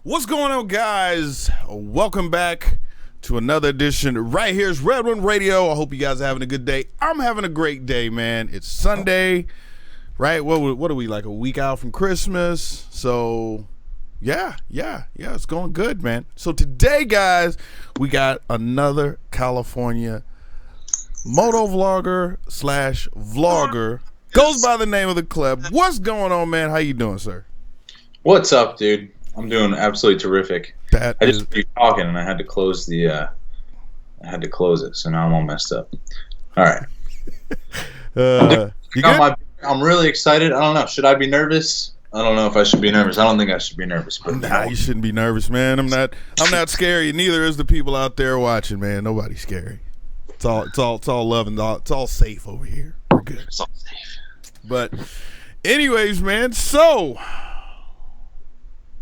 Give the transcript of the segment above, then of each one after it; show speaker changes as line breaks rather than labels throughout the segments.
What's going on, guys? Welcome back to another edition. Right here's Red One Radio. I hope you guys are having a good day. I'm having a great day, man. It's Sunday, right? What are we, like a week out from Christmas? So yeah, it's going good, man. So today, guys, we got another California motovlogger slash vlogger. Goes by the name of the Kleb. What's going on, man? How you doing, sir?
What's up, dude? I'm doing absolutely terrific. I just keep talking, and I had to close the. I had to close it, so now I'm all messed up. All right. I'm really excited. I don't know. Should I be nervous? I don't know if I should be nervous. I don't think I should be nervous. But
nah, you shouldn't be nervous, man. I'm not scary. Neither is the people out there watching, man. Nobody's scary. It's all love and it's all safe over here. We're good.
It's all safe.
But, anyways, man. So,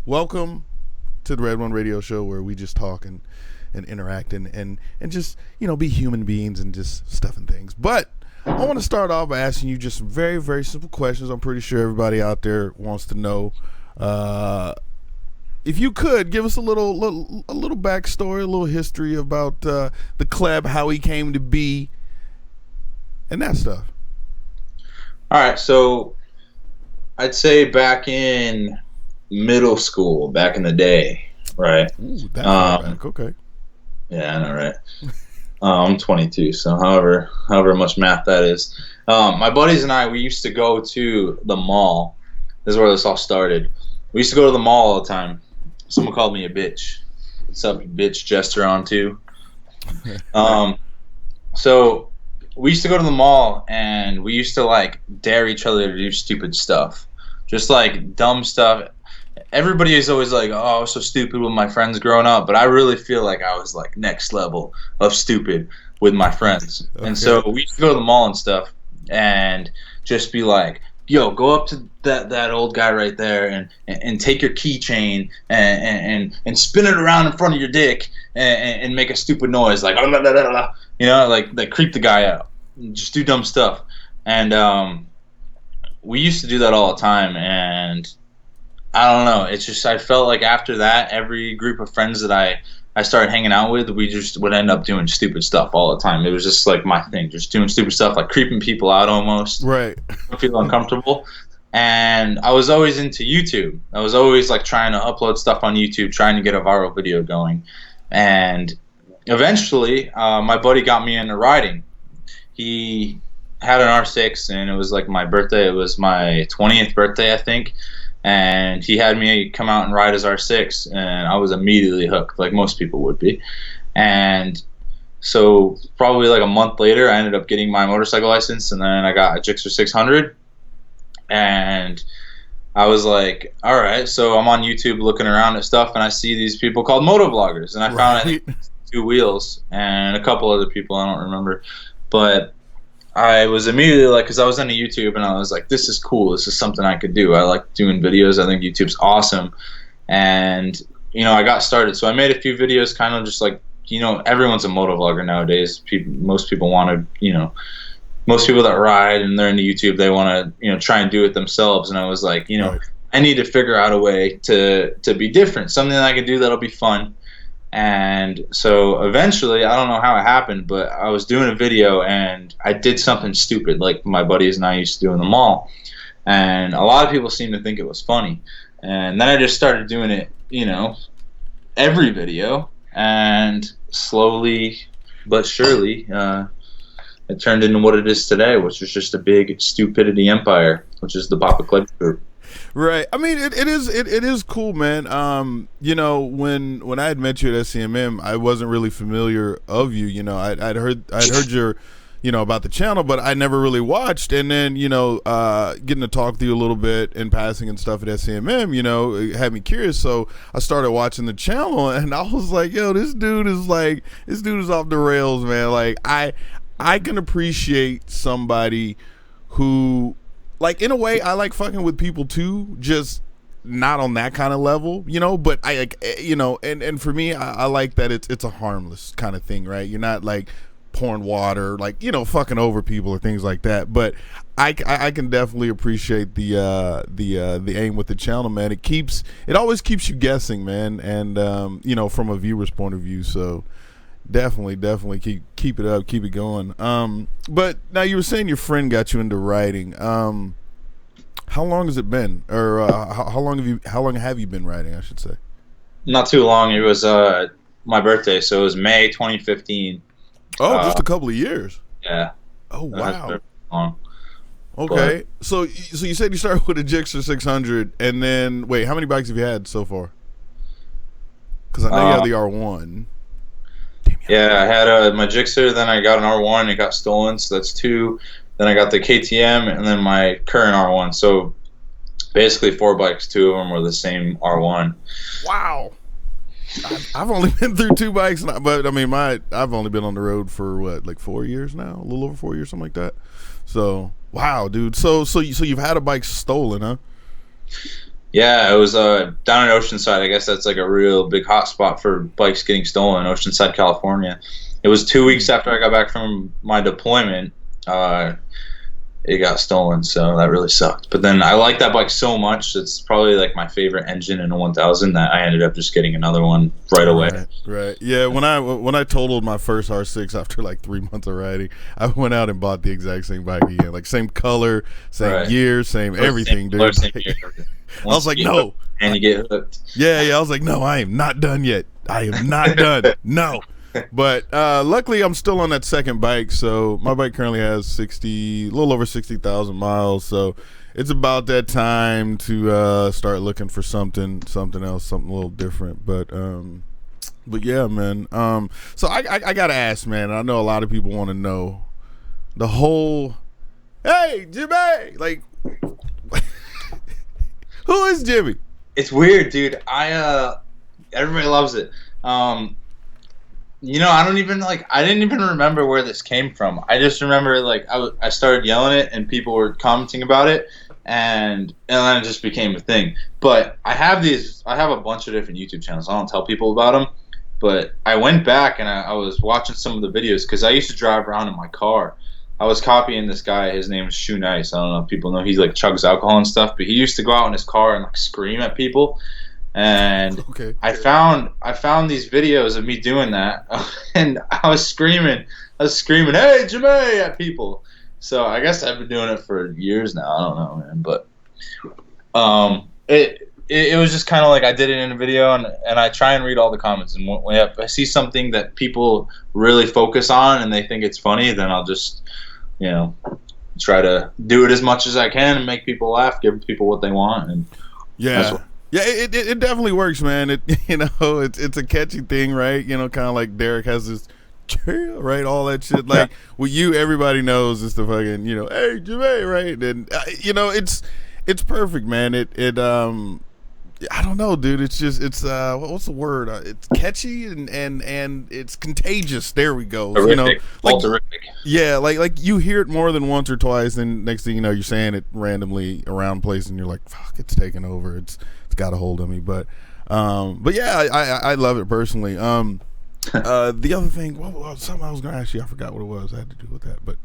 welcome to the Red One Radio Show, where we just talk and interact and just, be human beings and just stuff and things. But I want to start off by asking you just some very, very simple questions. I'm pretty sure everybody out there wants to know. If you could give us a little backstory, a little history about the Kleb, how he came to be, and that stuff.
All right, so I'd say back in middle school, back in the day, right?
Ooh, that's back. Okay.
Yeah, I know, right? I'm 22, so however much math that is. My buddies and I, we used to go to the mall. This is where this all started. We used to go to the mall all the time. Someone called me a bitch. What's up, you bitch? Gesture on too. So we used to go to the mall, and we used to dare each other to do stupid stuff, just dumb stuff. Everybody is always like, "Oh, I was so stupid with my friends growing up," but I really feel like I was next level of stupid with my friends. Okay. And so we used to go to the mall and stuff, and just be like, "Yo, go up to that old guy right there and take your keychain and spin it around in front of your dick and make a stupid noise like creep the guy out, just do dumb stuff." And we used to do that all the time, and I don't know. It's just I felt like after that, every group of friends that I started hanging out with, we just would end up doing stupid stuff all the time. It was just my thing, just doing stupid stuff, creeping people out almost.
Right.
Feel uncomfortable. And I was always into YouTube. I was always trying to upload stuff on YouTube, trying to get a viral video going. And eventually, my buddy got me into riding. He had an R6, and it was my birthday. It was my 20th birthday, I think. And he had me come out and ride his R6, and I was immediately hooked, like most people would be. And so probably a month later, I ended up getting my motorcycle license, and then I got a Gixxer 600. And I was like, all right, so I'm on YouTube looking around at stuff, and I see these people called motovloggers, and I found Two Wheels and a couple other people, I don't remember. But I was immediately because I was into YouTube, and I was like, this is cool. This is something I could do. I like doing videos. I think YouTube's awesome. And, I got started. So I made a few videos kind of just everyone's a motovlogger nowadays. Most people want to, most people that ride and they're into YouTube, they want to, try and do it themselves. And I was like,
right.
I need to figure out a way to be different, something that I could do that'll be fun. And so eventually, I don't know how it happened, but I was doing a video and I did something stupid like my buddies and I used to do in the mall. And a lot of people seemed to think it was funny. And then I just started doing it, every video. And slowly but surely, it turned into what it is today, which is just a big stupidity empire, which is the Papa Kleb Group.
Right. I mean, it is cool, man. When I had met you at SCMM, I wasn't really familiar of you. I'd heard your, about the channel, but I never really watched. And then, getting to talk to you a little bit in passing and stuff at SCMM, it had me curious. So I started watching the channel, and I was like, yo, this dude is off the rails, man. I can appreciate somebody who, in a way, I like fucking with people too, just not on that kind of level, but I and for me, I like that it's a harmless kind of thing, right? You're not pouring water, like, you know, fucking over people or things like that. But I can definitely appreciate the aim with the channel, man. It always keeps you guessing, man, and you know, from a viewer's point of view. So definitely keep it up, keep it going. But now you were saying your friend got you into riding. How long has it been, or how long have you been riding, I should say?
Not too long. It was my birthday, so it was May 2015.
Oh, just a couple of years.
Yeah.
Oh, wow.
Long.
Okay, so you said you started with a Gixxer 600, and then wait, how many bikes have you had so far? Because I know you have the R1.
Yeah, I had my Gixxer, then I got an R1. It got stolen, so that's 2. Then I got the KTM, and then my current R1. So basically 4 bikes. 2 of them were the same R1.
Wow. I've only been through 2 bikes, but I mean, I've only been on the road for what, like 4 years now, a little over 4 years, something like that. So wow, dude. So you've had a bike stolen, huh?
Yeah, it was down in Oceanside. I guess that's like a real big hot spot for bikes getting stolen, Oceanside, California. It was 2 weeks after I got back from my deployment. It got stolen, so that really sucked. But then I like that bike so much; it's probably like my favorite engine in a 1000 that I ended up just getting another one right away.
Right. Yeah. When I totaled my first R6 after like 3 months of riding, I went out and bought the exact same bike again, like same color, same year, same everything, dude.
Same year.
I was like, no,
and you get hooked.
Yeah. I was like, no, I am not done yet. I am not done. No. But luckily, I'm still on that second bike. So my bike currently has a little over 60,000 miles. So it's about that time to start looking for something else, something a little different. But yeah, man. So I gotta ask, man. I know a lot of people want to know the whole. Hey, Jimmy! Like, who is Jimmy?
It's weird, dude. Everybody loves it. You know, I didn't even remember where this came from. I just remember, like, I started yelling it, and people were commenting about it, and then it just became a thing. But I have a bunch of different YouTube channels. I don't tell people about them, but I went back and I was watching some of the videos because I used to drive around in my car. I was copying this guy. His name is Shoe Nice. I don't know if people know. He like chugs alcohol and stuff, but he used to go out in his car and like scream at people. And
okay.
I found these videos of me doing that, and I was screaming, "Hey, Jimmy!" at people. So I guess I've been doing it for years now. I don't know, man, but it was just kind of like I did it in a video, and I try and read all the comments. And when I see something that people really focus on and they think it's funny, then I'll just, you know, try to do it as much as I can and make people laugh, give people what they want, and
yeah, it definitely works, man. It's a catchy thing, right? You know, kind of like Derek has this, right? All that shit. Like with you, everybody knows it's the fucking, you know, hey Jimmy, right? And it's perfect, man. I don't know, dude. It's just what's the word? It's catchy and it's contagious. There we go.
Terrific.
You know, like
terrific.
Yeah, like you hear it more than once or twice, and next thing you know, you're saying it randomly around places, and you're like, fuck, it's taking over. It's got a hold of me. But yeah, I love it personally. The other thing, something I was gonna ask you, I forgot what it was. I had to do with that, but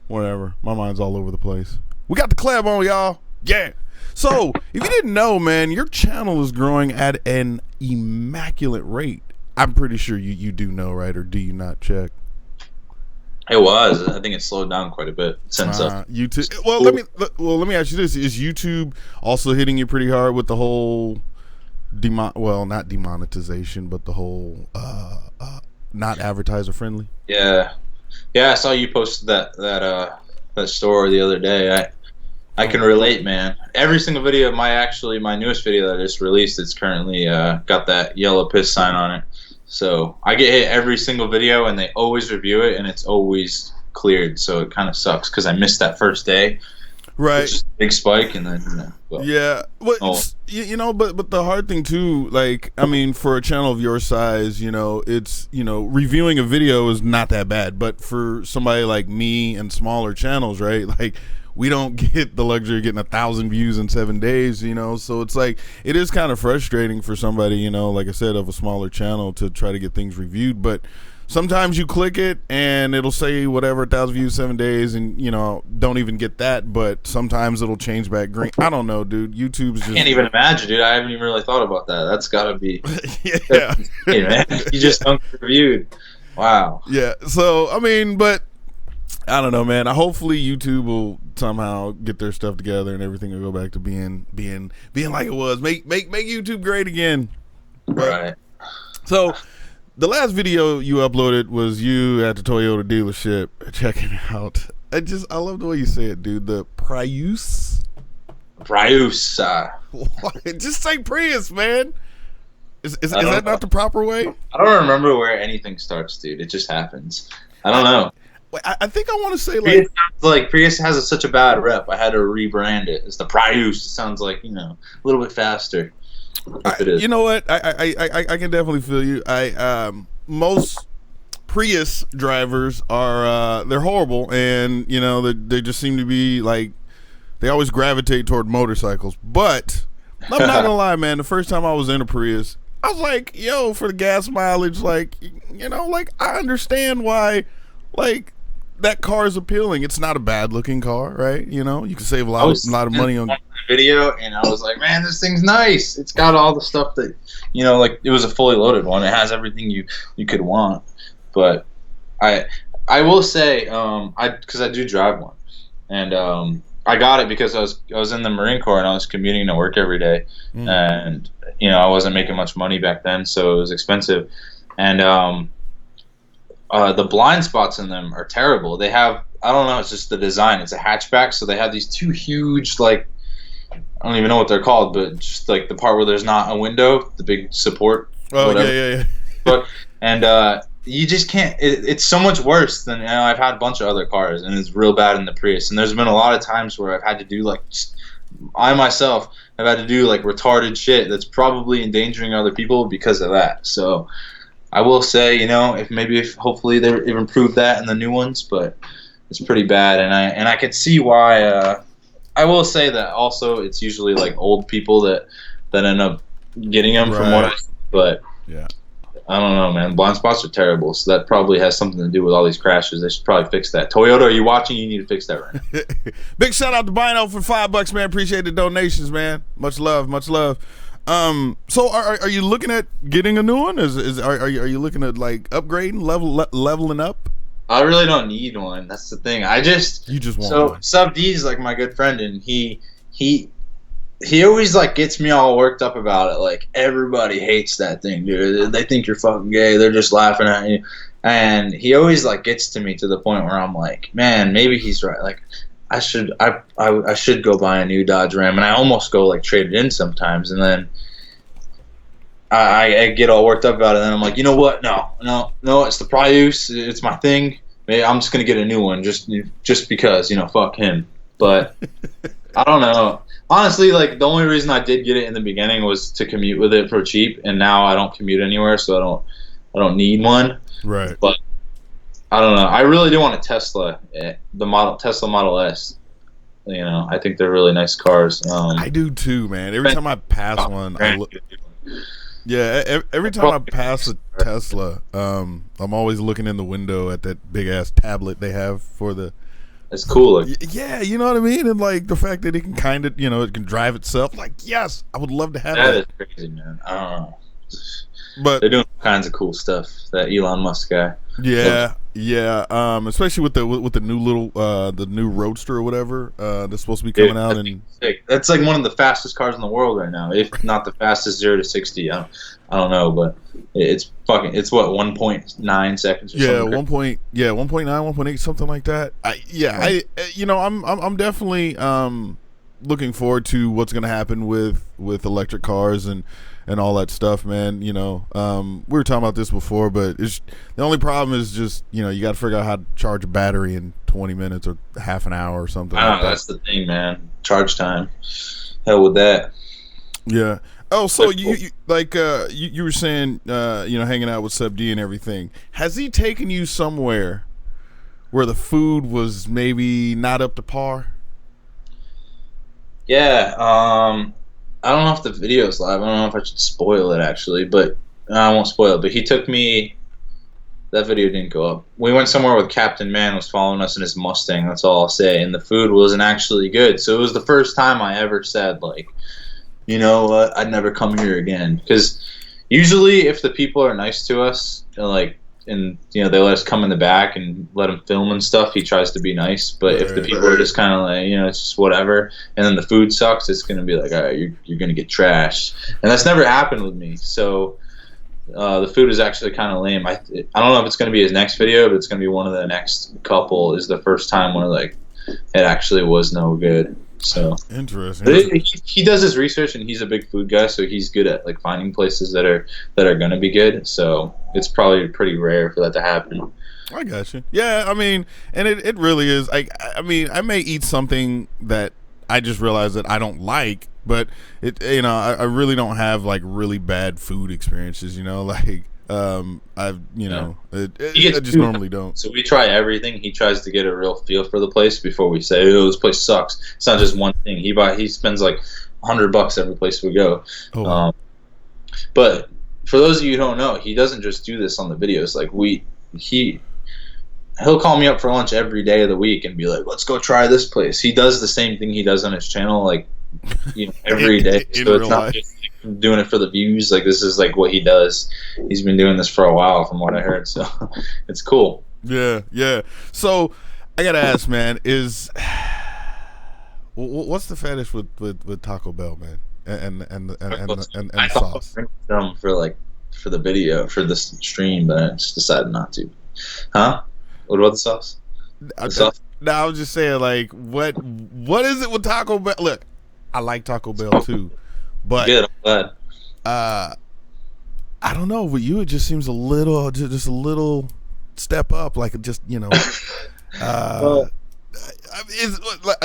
whatever. My mind's all over the place. We got the Kleb on, y'all. Yeah. So, if you didn't know, man, your channel is growing at an immaculate rate. I'm pretty sure you do know, right? Or do you not check?
It was. I think it slowed down quite a bit since
YouTube. Well, let me ask you this: is YouTube also hitting you pretty hard with the whole not demonetization, but the whole not advertiser friendly?
Yeah. I saw you posted that story the other day. I can relate, man. Every single video of my newest video that I just released, it's currently got that yellow piss sign on it. So I get hit every single video, and they always review it, and it's always cleared. So it kind of sucks because I missed that first day.
Right.
Big spike, and then
yeah. Well, you know, but the hard thing too, like, I mean, for a channel of your size, you know, it's, you know, reviewing a video is not that bad, but for somebody like me and smaller channels, right, like, we don't get the luxury of getting 1,000 views in 7 days, you know, so it's like, it is kind of frustrating for somebody, you know, like I said, of a smaller channel to try to get things reviewed. But sometimes you click it and it'll say whatever 1,000 views 7 days, and don't even get that. But sometimes it'll change back green. I don't know, dude. YouTube's just,
I can't even imagine, dude. I haven't even really thought about that. That's gotta be
yeah.
Hey, man, you just reviewed. Wow.
Yeah. So I mean, but I don't know, man. Hopefully YouTube will somehow get their stuff together and everything will go back to being like it was. Make YouTube great again.
Right.
So the last video you uploaded was you at the Toyota dealership checking out. I love the way you say it, dude. The Prius.
Prius.
Just say Prius, man. Is that not the proper way?
I don't remember where anything starts, dude. It just happens. I don't know.
I think I want to say
Prius has such a bad rep. I had to rebrand it. It's the Prius. It sounds like a little bit faster. It is.
You know what? I can definitely feel you. Most Prius drivers are they're horrible, and they just seem to be like they always gravitate toward motorcycles. But I'm not gonna lie, man. The first time I was in a Prius, I was like, yo, for the gas mileage, like I understand why, that car is appealing. It's not a bad looking car, right? You can save a lot of money on
video, and I was like, man, this thing's nice. It's got all the stuff that it was a fully loaded one. It has everything you could want. But I will say, because I do drive one, and I got it because I was in the Marine Corps and I was commuting to work every day, and I wasn't making much money back then, so it was expensive, and the blind spots in them are terrible. They have, I don't know, it's just the design. It's a hatchback, so they have these two huge, I don't even know what they're called, but just the part where there's not a window, the big support.
Oh, whatever. Yeah.
But you just can't. It's so much worse than I've had a bunch of other cars, and it's real bad in the Prius. And there's been a lot of times where I've had to do I myself have had to do retarded shit that's probably endangering other people because of that. So I will say, if hopefully they've improved that in the new ones, but it's pretty bad, and I can see why. I will say that also it's usually old people that end up getting them, from what I see. But
yeah,
I don't know, man. Blind spots are terrible, so that probably has something to do with all these crashes. They should probably fix that. Toyota, are you watching? You need to fix that right now.
Big shout out to Bino for $5, man. Appreciate the donations, man. Much love, much love. So are you looking at getting a new one? Are you looking at upgrading, leveling up?
I really don't need one. That's the thing.
You just want one.
Sub D's my good friend, and he always gets me all worked up about it. Everybody hates that thing, dude. They think you're fucking gay. They're just laughing at you. And he always gets to me to the point where I'm like, man, maybe he's right. I should go buy a new Dodge Ram, and I almost go trade it in sometimes, and then I get all worked up about it, and then I'm like, you know what? No, it's the Prius. It's my thing. Maybe I'm just gonna get a new one just because fuck him. But I don't know. Honestly, the only reason I did get it in the beginning was to commute with it for cheap, and now I don't commute anywhere, so I don't need one.
Right.
But I don't know. I really do want a Tesla, Tesla Model S. I think they're really nice cars.
I do too, man. Every time I pass one, every time I pass a Tesla, I'm always looking in the window at that big ass tablet they have for the.
It's cool.
Yeah, you know what I mean, and the fact that it can kind of, it can drive itself. Yes, I would love to have that.
That is crazy, man. I don't know.
But
they're doing all kinds of cool stuff. That Elon Musk guy.
Yeah. Especially with the new little the new Roadster or whatever that's supposed to be coming out, and
that's one of the fastest cars in the world right now, if not the fastest 0 to 60. I don't know, but it's what 1.9 seconds or something.
1.9, 1.8, something like that. I'm definitely looking forward to what's going to happen with electric cars and all that stuff, man. We were talking about this before, but the only problem is just you got to figure out how to charge a battery in 20 minutes or half an hour or something.
That's the thing, man. Charge time. Hell with that.
Yeah. Oh, so you were saying hanging out with Sub D and everything. Has he taken you somewhere where the food was maybe not up to par?
Yeah. I don't know if the video's live. I don't know if I should spoil it, actually, but I won't spoil it. But he took me That video didn't go up. We went somewhere with Captain Man was following us in his Mustang. That's all I'll say. And the food wasn't actually good. So it was the first time I ever said, like, you know what, I'd never come here again. Because usually if the people are nice to us, and you know, they let us come in the back and let him film and stuff, he tries to be nice. But if the people are just kind of like, you know, it's just whatever, and then the food sucks, it's going to be like, all right, you're going to get trashed. And that's never happened with me. So the food is actually kind of lame. I don't know if it's going to be his next video, but it's going to be one of the next couple. Is the first time where like it actually was no good. So
interesting.
He does his research, and he's a big food guy, so he's good at like finding places that are going to be good. So it's probably pretty rare for that to happen.
I got you. Yeah, I mean, and it really is. I mean, I may eat something that I just realized that I don't like, but it, you know, I really don't have like really bad food experiences. You know, like I've, you know, I just normally don't.
So we try everything. He tries to get a real feel for the place before we say, "Oh, this place sucks." It's not just one thing. He spends like $100 every place we go.
Oh.
But for those of you who don't know, he doesn't just do this on the videos. Like he'll call me up for lunch every day of the week and be like, "Let's go try this place." He does the same thing he does on his channel, like, you know, every day. So it's not just like doing it for the views. Like, this is like what he does. He's been doing this for a while, from what I heard. So it's cool.
Yeah, yeah. So I gotta ask, man, what's the fetish with Taco Bell, man, and the sauce?
For the video, for the stream, but I just decided not to. Huh? What about the sauce?
No, I was just saying, like, what is it with Taco Bell? Look, I like Taco Bell too, but
good, I'm glad.
I don't know. With you, it just seems just a little step up, like just, you know.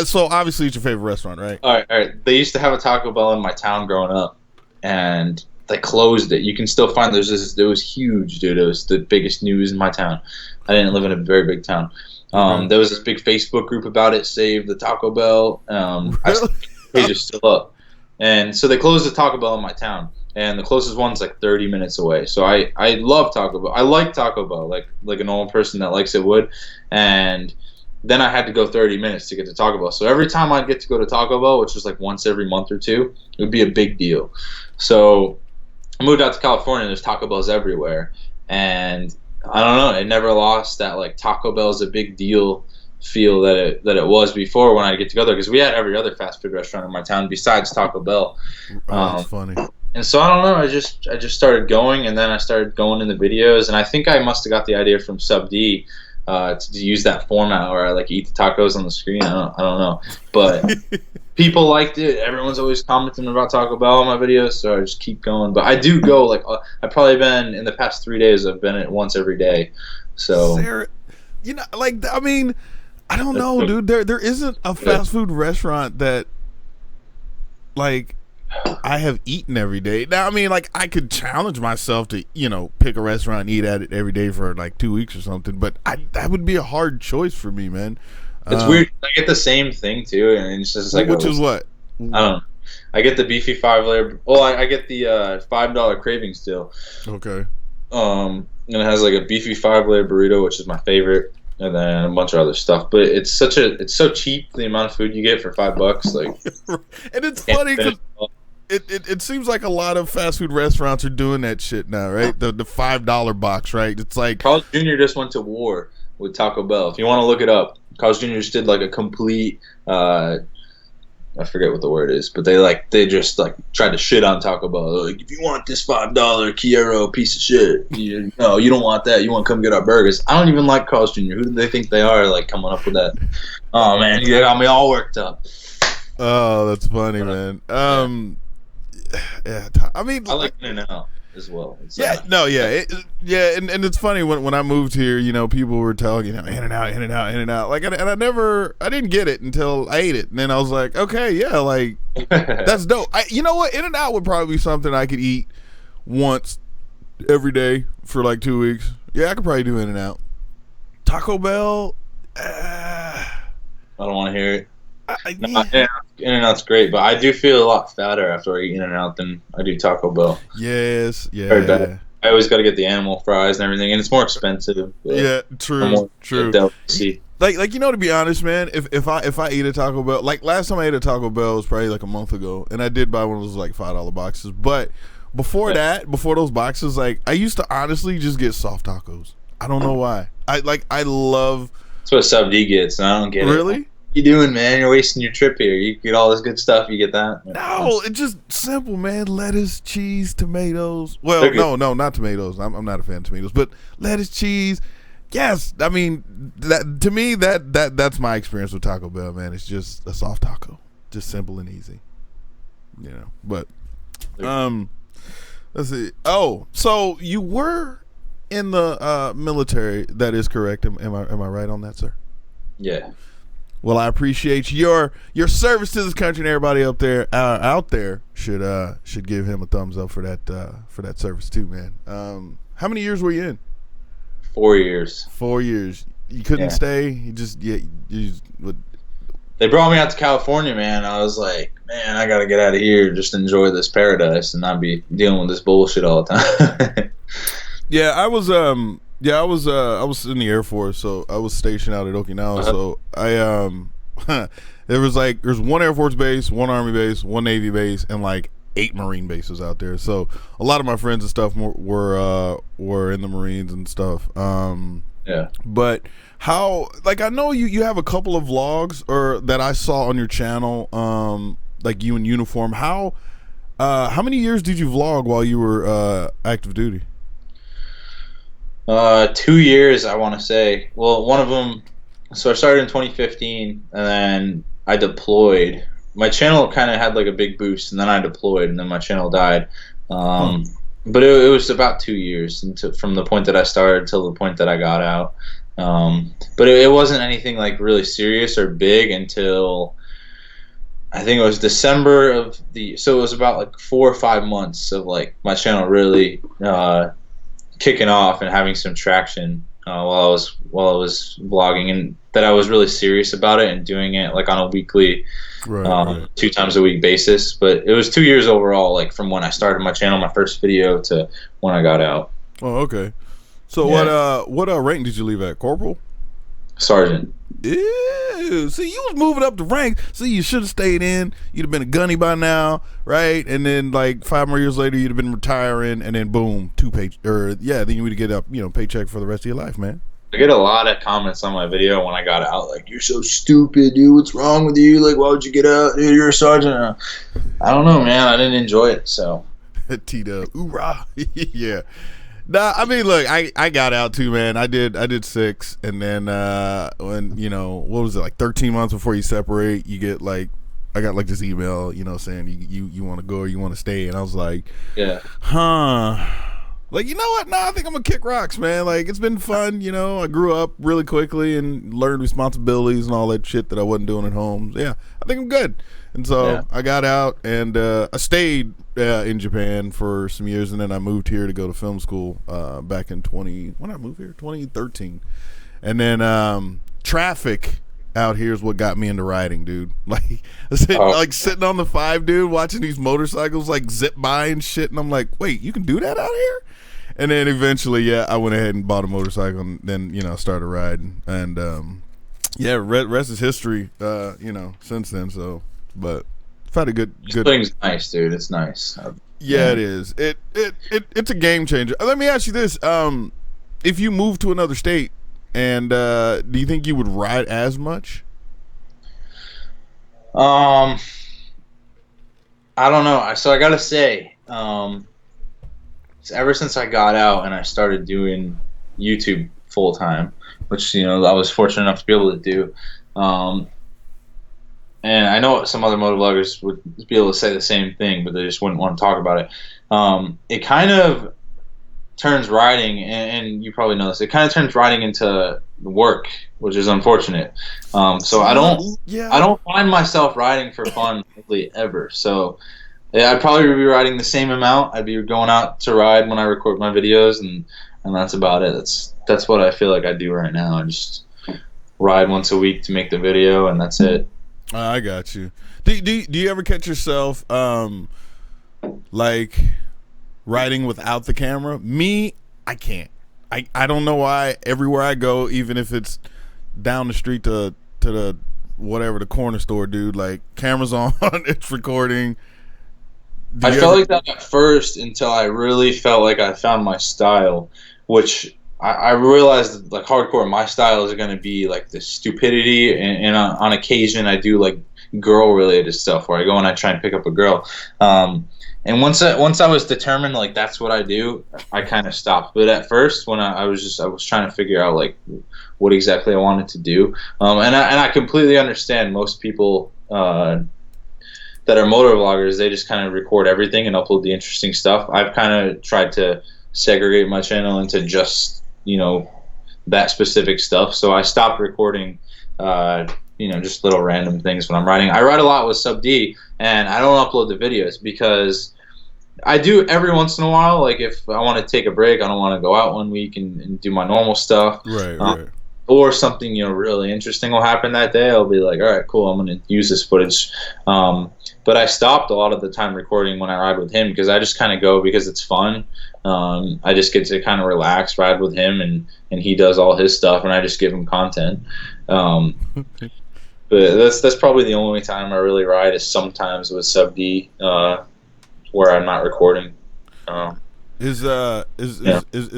So obviously it's your favorite restaurant, right?
All right. They used to have a Taco Bell in my town growing up, and they closed it. You can still find it was huge, dude. It was the biggest news in my town. I didn't live in a very big town. There was this big Facebook group about it, Save the Taco Bell.
Really?
Page is still up. And so they closed the Taco Bell in my town, and the closest one's like 30 minutes away. So I love Taco Bell. I like Taco Bell like a normal person that likes it would. And then I had to go 30 minutes to get to Taco Bell. So every time I'd get to go to Taco Bell, which was like once every month or two, it would be a big deal. So I moved out to California, and there's Taco Bells everywhere. And I don't know, it never lost that like Taco Bell is a big deal feel that it was before when I get to go there, because we had every other fast food restaurant in my town besides Taco Bell.
Oh, that's funny.
And so I don't know, I just started going, and then I started going in the videos, and I think I must have got the idea from Sub D to use that format where I like eat the tacos on the screen. I don't know, but people liked it. Everyone's always commenting about Taco Bell on my videos, so I just keep going. But I do go, like, I've probably been, in the past 3 days, I've been at once every day. So
Sarah, you know, like, I mean, I don't know, dude. There isn't a fast food restaurant that, like, I have eaten every day. Now, I mean, like, I could challenge myself to, you know, pick a restaurant and eat at it every day for like 2 weeks or something, but that would be a hard choice for me, man.
It's weird. I get the same thing too, and it's just like,
which is what?
I don't know. I get the beefy 5-layer. Well, I get the $5 cravings deal.
Okay.
And it has like a beefy 5-layer burrito, which is my favorite, and then a bunch of other stuff. But it's so cheap, the amount of food you get for $5. Like,
and it's funny because it seems like a lot of fast food restaurants are doing that shit now, right? The $5 box, right? It's like
Carl's Jr. just went to war with Taco Bell. If you want to look it up, Carl's Jr. just did like a complete I forget what the word is, but they just like tried to shit on Taco Bell. Like, if you want this $5 Chiaro piece of shit, you don't want that. You want to come get our burgers. I don't even like Carl's Jr. Who do they think they are, like, coming up with that? Oh man, you got me all worked up.
Oh, that's funny, man. Yeah, I mean,
I like In-N-Out as well. It's,
and it's funny when I moved here, you know, people were telling, you know, In-N-Out, like, and I didn't get it until I ate it, and then I was like, okay, yeah, like, that's dope. You know what, In-N-Out would probably be something I could eat once every day for like 2 weeks. Yeah, I could probably do In-N-Out. Taco Bell,
I don't want to hear it. In-N-Out's great, but I do feel a lot fatter after I eat In-N-Out than I do Taco Bell.
Yes, yeah.
Very bad. I always got to get the animal fries and everything, and it's more expensive.
Yeah, true.
Delicacy.
Like to be honest, man, if I eat a Taco Bell, like last time I ate a Taco Bell was probably like a month ago, and I did buy one of those like $5 boxes. But before those boxes, like I used to honestly just get soft tacos. I don't know why. I love.
That's what Sub D gets, and I don't get it.
Really?
What you doing, man? You're wasting your trip here. You get all this good stuff. You get that?
No, it's just simple, man. Lettuce, cheese, tomatoes. Well, no, not tomatoes. I'm not a fan of tomatoes, but lettuce, cheese. Yes, I mean that to me that's my experience with Taco Bell, man. It's just a soft taco, just simple and easy, you know. But let's see. Oh, so you were in the military? That is correct. Am I right on that, sir?
Yeah.
Well, I appreciate your service to this country, and everybody out there should give him a thumbs up for that service too, man. How many years were you in?
4 years.
4 years. You couldn't stay.
They brought me out to California, man. I was like, man, I gotta get out of here, just enjoy this paradise, and not be dealing with this bullshit all the time.
Yeah, I was in the Air Force, so I was stationed out at Okinawa. So there's one Air Force base, one Army base, one Navy base, and like 8 Marine bases out there. So a lot of my friends and stuff were in the Marines and stuff.
Yeah.
But how, like, I know you have a couple of vlogs that I saw on your channel, like you in uniform. How many years did you vlog while you were active duty?
2 years, I want to say. Well, one of them. So I started in 2015, and then I deployed. My channel kind of had like a big boost, and then I deployed, and then my channel died. But it was about 2 years from the point that I started till the point that I got out. But it wasn't anything like really serious or big until I think it was December of so it was about like 4 or 5 months of like my channel really kicking off and having some traction while I was vlogging, and that I was really serious about it and doing it like on a weekly, right. 2 times a week basis. But it was 2 years overall, like from when I started my channel, my first video, to when I got out.
Oh, okay. So yeah. What rank did you leave at? Corporal?
Sergeant.
Ew. See, you was moving up the ranks. See, you should have stayed in. You'd have been a gunny by now, right? And then like 5 more years later, you'd have been retiring, and then boom, then you would get a paycheck for the rest of your life, man.
I get a lot of comments on my video when I got out, like, "You're so stupid, dude. What's wrong with you? Like, why would you get out? Dude, you're a sergeant." I don't know, man. I didn't enjoy it, so.
T-Dub. Hoorah. Yeah. Nah, I mean, look, I got out too, man. I did 6, and then when what was it, like 13 months before you separate, you get like, I got like this email, saying you want to go or you want to stay, and I was like,
yeah,
like, you know what? Nah, I think I'm gonna kick rocks, man. Like, it's been fun, I grew up really quickly and learned responsibilities and all that shit that I wasn't doing at home. So, yeah, I think I'm good. And so I got out, and I stayed in Japan for some years, and then I moved here to go to film school back in 2013. And then traffic out here is what got me into riding, dude. Like, sitting on the 5, dude, watching these motorcycles like zip by and shit, and I'm like, wait, you can do that out here? And then eventually, I went ahead and bought a motorcycle, and then started riding, and rest is history. Since then. So, but I've had a good.
Thing's nice, dude. It's nice.
Yeah, it is. It's a game changer. Let me ask you this: if you move to another state, and do you think you would ride as much?
I don't know. So I gotta say, ever since I got out and I started doing YouTube full time, which I was fortunate enough to be able to do, and I know some other motovloggers would be able to say the same thing, but they just wouldn't want to talk about it. It kind of turns riding, and you probably know this, it kind of turns riding into work, which is unfortunate. So I don't find myself riding for fun really ever. So I'd probably be riding the same amount. I'd be going out to ride when I record my videos, and that's about it. That's what I feel like I do right now. I just ride once a week to make the video, and that's it.
I got you. Do you ever catch yourself like riding without the camera. Me, I can't. I don't know why. Everywhere I go, even if it's down the street to the whatever, the corner store, dude, like, camera's on, it's recording.
I felt like that at first until I really felt like I found my style, which I realized, like, hardcore, my style is going to be like the stupidity, and on occasion I do like girl related stuff where I go and I try and pick up a girl. And once I was determined, like, that's what I do, I kind of stopped. But at first, when I was trying to figure out, like, what exactly I wanted to do. And I completely understand most people that are motor vloggers, they just kind of record everything and upload the interesting stuff. I've kind of tried to segregate my channel into just, you know, that specific stuff. So I stopped recording, you know, just little random things when I'm riding. I ride a lot with Sub D, and I don't upload the videos because I do every once in a while. Like, if I want to take a break, I don't want to go out one week and do my normal stuff.
Right.
Or something, you know, really interesting will happen that day. I'll be like, all right, cool, I'm going to use this footage. But I stopped a lot of the time recording when I ride with him because I just kind of go because it's fun. I just get to kind of relax, ride with him, and he does all his stuff, and I just give him content. But that's probably the only time I really ride is sometimes with Sub D, where I'm not recording.
Is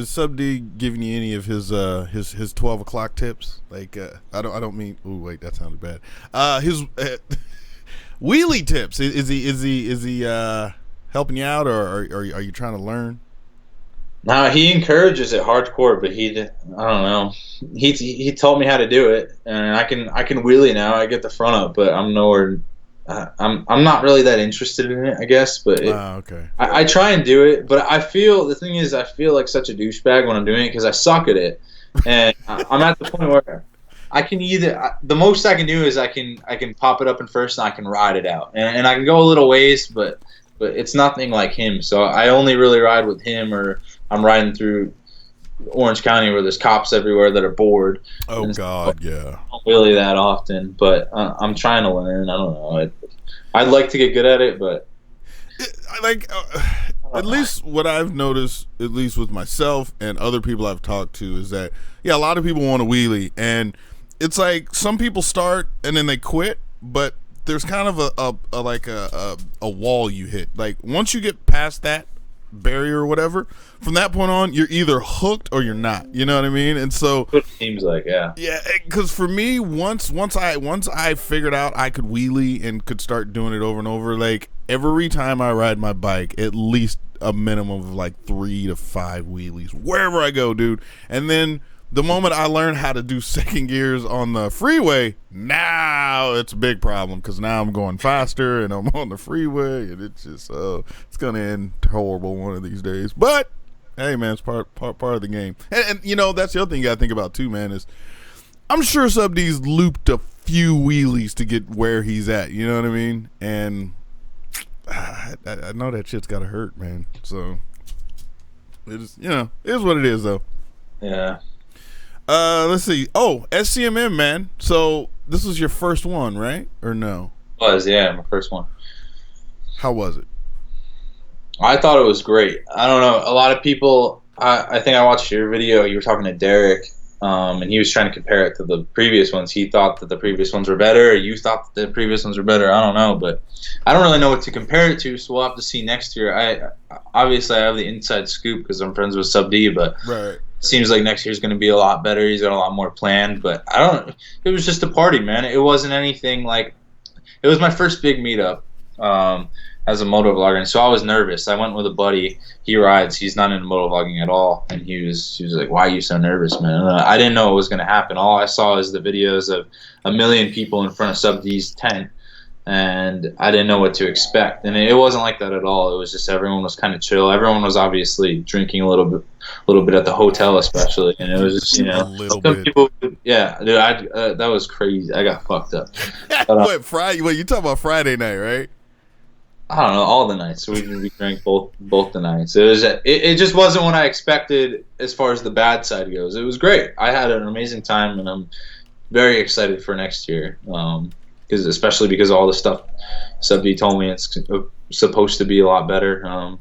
Sub D giving you any of his 12 o'clock tips? Like, I don't mean. Ooh, wait, that sounded bad. His wheelie tips. Is he helping you out, or are you trying to learn?
No, he encourages it hardcore, but I don't know. He taught me how to do it, and I can wheelie now. I get the front up, but I'm nowhere. I'm not really that interested in it, I guess. But
okay.
I try and do it, but I feel like such a douchebag when I'm doing it because I suck at it, and I'm at the point where I can the most I can do is I can pop it up in first and I can ride it out, and I can go a little ways, but it's nothing like him. So I only really ride with him, or I'm riding through Orange County where there's cops everywhere that are bored.
Oh God, yeah.
I don't really that often, but I'm trying to learn. I don't know. I'd like to get good at it, but
at least what I've noticed, at least with myself and other people I've talked to, is that a lot of people want to wheelie, and it's like some people start and then they quit, but there's kind of a wall you hit. Like, once you get past that barrier or whatever, from that point on, you're either hooked or you're not. You know what I mean? And so
it seems like, yeah,
because for me, once I figured out I could wheelie and could start doing it over and over, like, every time I ride my bike, at least a minimum of like 3 to 5 wheelies wherever I go, dude. And then the moment I learned how to do second gears on the freeway, now it's a big problem because now I'm going faster and I'm on the freeway, and it's just it's gonna end horrible one of these days. But hey, man, it's part of the game. And you know, that's the other thing you gotta think about too, man, is I'm sure Sub D's looped a few wheelies to get where he's at. You know what I mean? And I know that shit's gotta hurt, man. So it is, you know, it is what it is, though.
Yeah.
Let's see. Oh, SCMM, man. So this was your first one, right? Or no?
It was, yeah, my first one.
How was it?
I thought it was great. I don't know. A lot of people, I think I watched your video. You were talking to Derek, and he was trying to compare it to the previous ones. He thought that the previous ones were better, or you thought that the previous ones were better. I don't know, but I don't really know what to compare it to, so we'll have to see next year. Obviously, I have the inside scoop because I'm friends with Sub D, but
right.
Seems like next year's going to be a lot better. He's got a lot more planned, but it was just a party, man. It wasn't anything like, it was my first big meetup as a motovlogger, and so I was nervous. I went with a buddy. He rides. He's not into motovlogging at all, and he was like, "Why are you so nervous, man?" And I didn't know what was going to happen. All I saw is the videos of 1 million people in front of Sub D's tent, and I didn't know what to expect. And it wasn't like that at all. It was just everyone was kind of chill. Everyone was obviously drinking a little bit at the hotel, especially, and it was just, you know, some people. Yeah, dude, that was crazy. I got fucked up. But,
what, Friday? What, you talking about Friday night, right?
I don't know, all the nights. We drank both the nights. It just wasn't what I expected as far as the bad side goes. It was great. I had an amazing time, and I'm very excited for next year. Especially because all the stuff Sub D told me, it's supposed to be a lot better.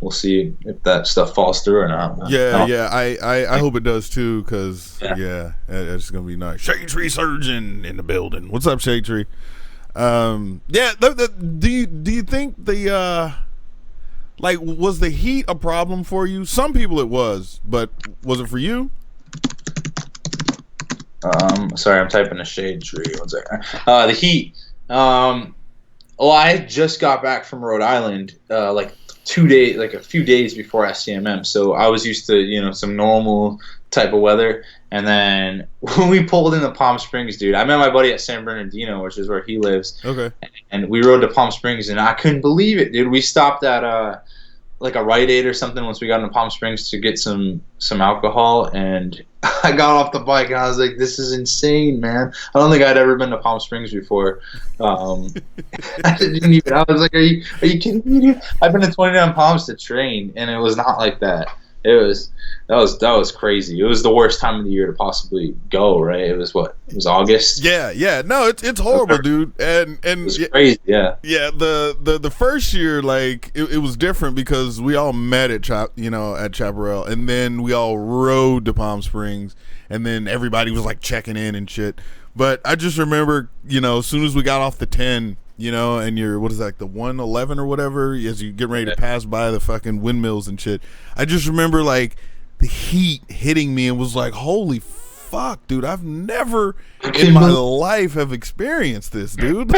we'll see if that stuff falls through or not.
Yeah. I hope it does too, because it's gonna be nice. Shade Tree Surgeon in the building. What's up, Shade Tree? Do you think the like, was the heat a problem for you? Some people it was, but was it for you?
Sorry, I'm typing a Shade Tree. One second. The heat. I just got back from Rhode Island, like 2 days, like a few days before SCMM. So I was used to, some normal type of weather. And then when we pulled into Palm Springs, dude, I met my buddy at San Bernardino, which is where he lives.
Okay.
And we rode to Palm Springs, and I couldn't believe it, dude. We stopped at like a Rite Aid or something once we got into Palm Springs to get some alcohol, and I got off the bike and I was like, this is insane, man. I don't think I'd ever been to Palm Springs before. I was like, are you kidding me, dude? I've been to 29 Palms to train, and it was not like that. That was crazy. It was the worst time of the year to possibly go, right? It was August.
Yeah. No, it's horrible, dude. And
it was crazy, yeah.
Yeah, the first year, like, it was different because we all met at Chaparral, and then we all rode to Palm Springs, and then everybody was like checking in and shit. But I just remember, as soon as we got off the 10, and you're, what is that, like the 111 or whatever, as you get ready to pass by the fucking windmills and shit, I just remember like the heat hitting me and was like, holy fuck, dude, I've never in my life have experienced this, dude.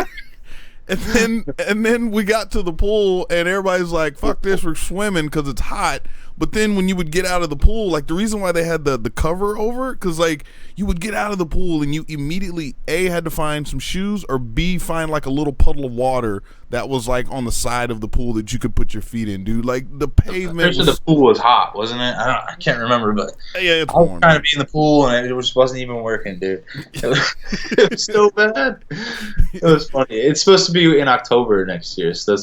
And then we got to the pool and everybody's like, fuck this, we're swimming because it's hot. But then when you would get out of the pool, like, the reason why they had the cover over it, because, like, you would get out of the pool and you immediately, A, had to find some shoes, or B, find, like, a little puddle of water that was, like, on the side of the pool that you could put your feet in, dude. Like, the pavement
the pool was hot, wasn't it? I can't remember, but
yeah, it's
I was
warm,
trying to be in the pool, and it just wasn't even working, dude. It was so bad. It was funny. It's supposed to be in October next year, so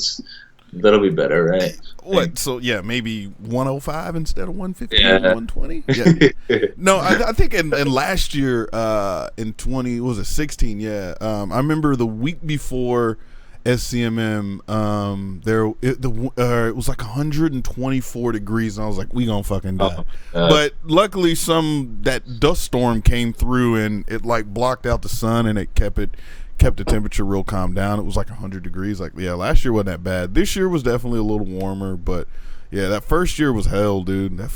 that'll be better, right?
What? So yeah, maybe 105 instead of 150,
yeah.
120. Yeah. No, I think in last year, in 16. Yeah, I remember the week before SCMM, it was like 124 degrees, and I was like, we gonna fucking die. But luckily, that dust storm came through, and it like blocked out the sun, and it kept the temperature real calm down. It was like 100 degrees. Like, yeah, last year wasn't that bad. This year was definitely a little warmer, but yeah, that first year was hell, dude. That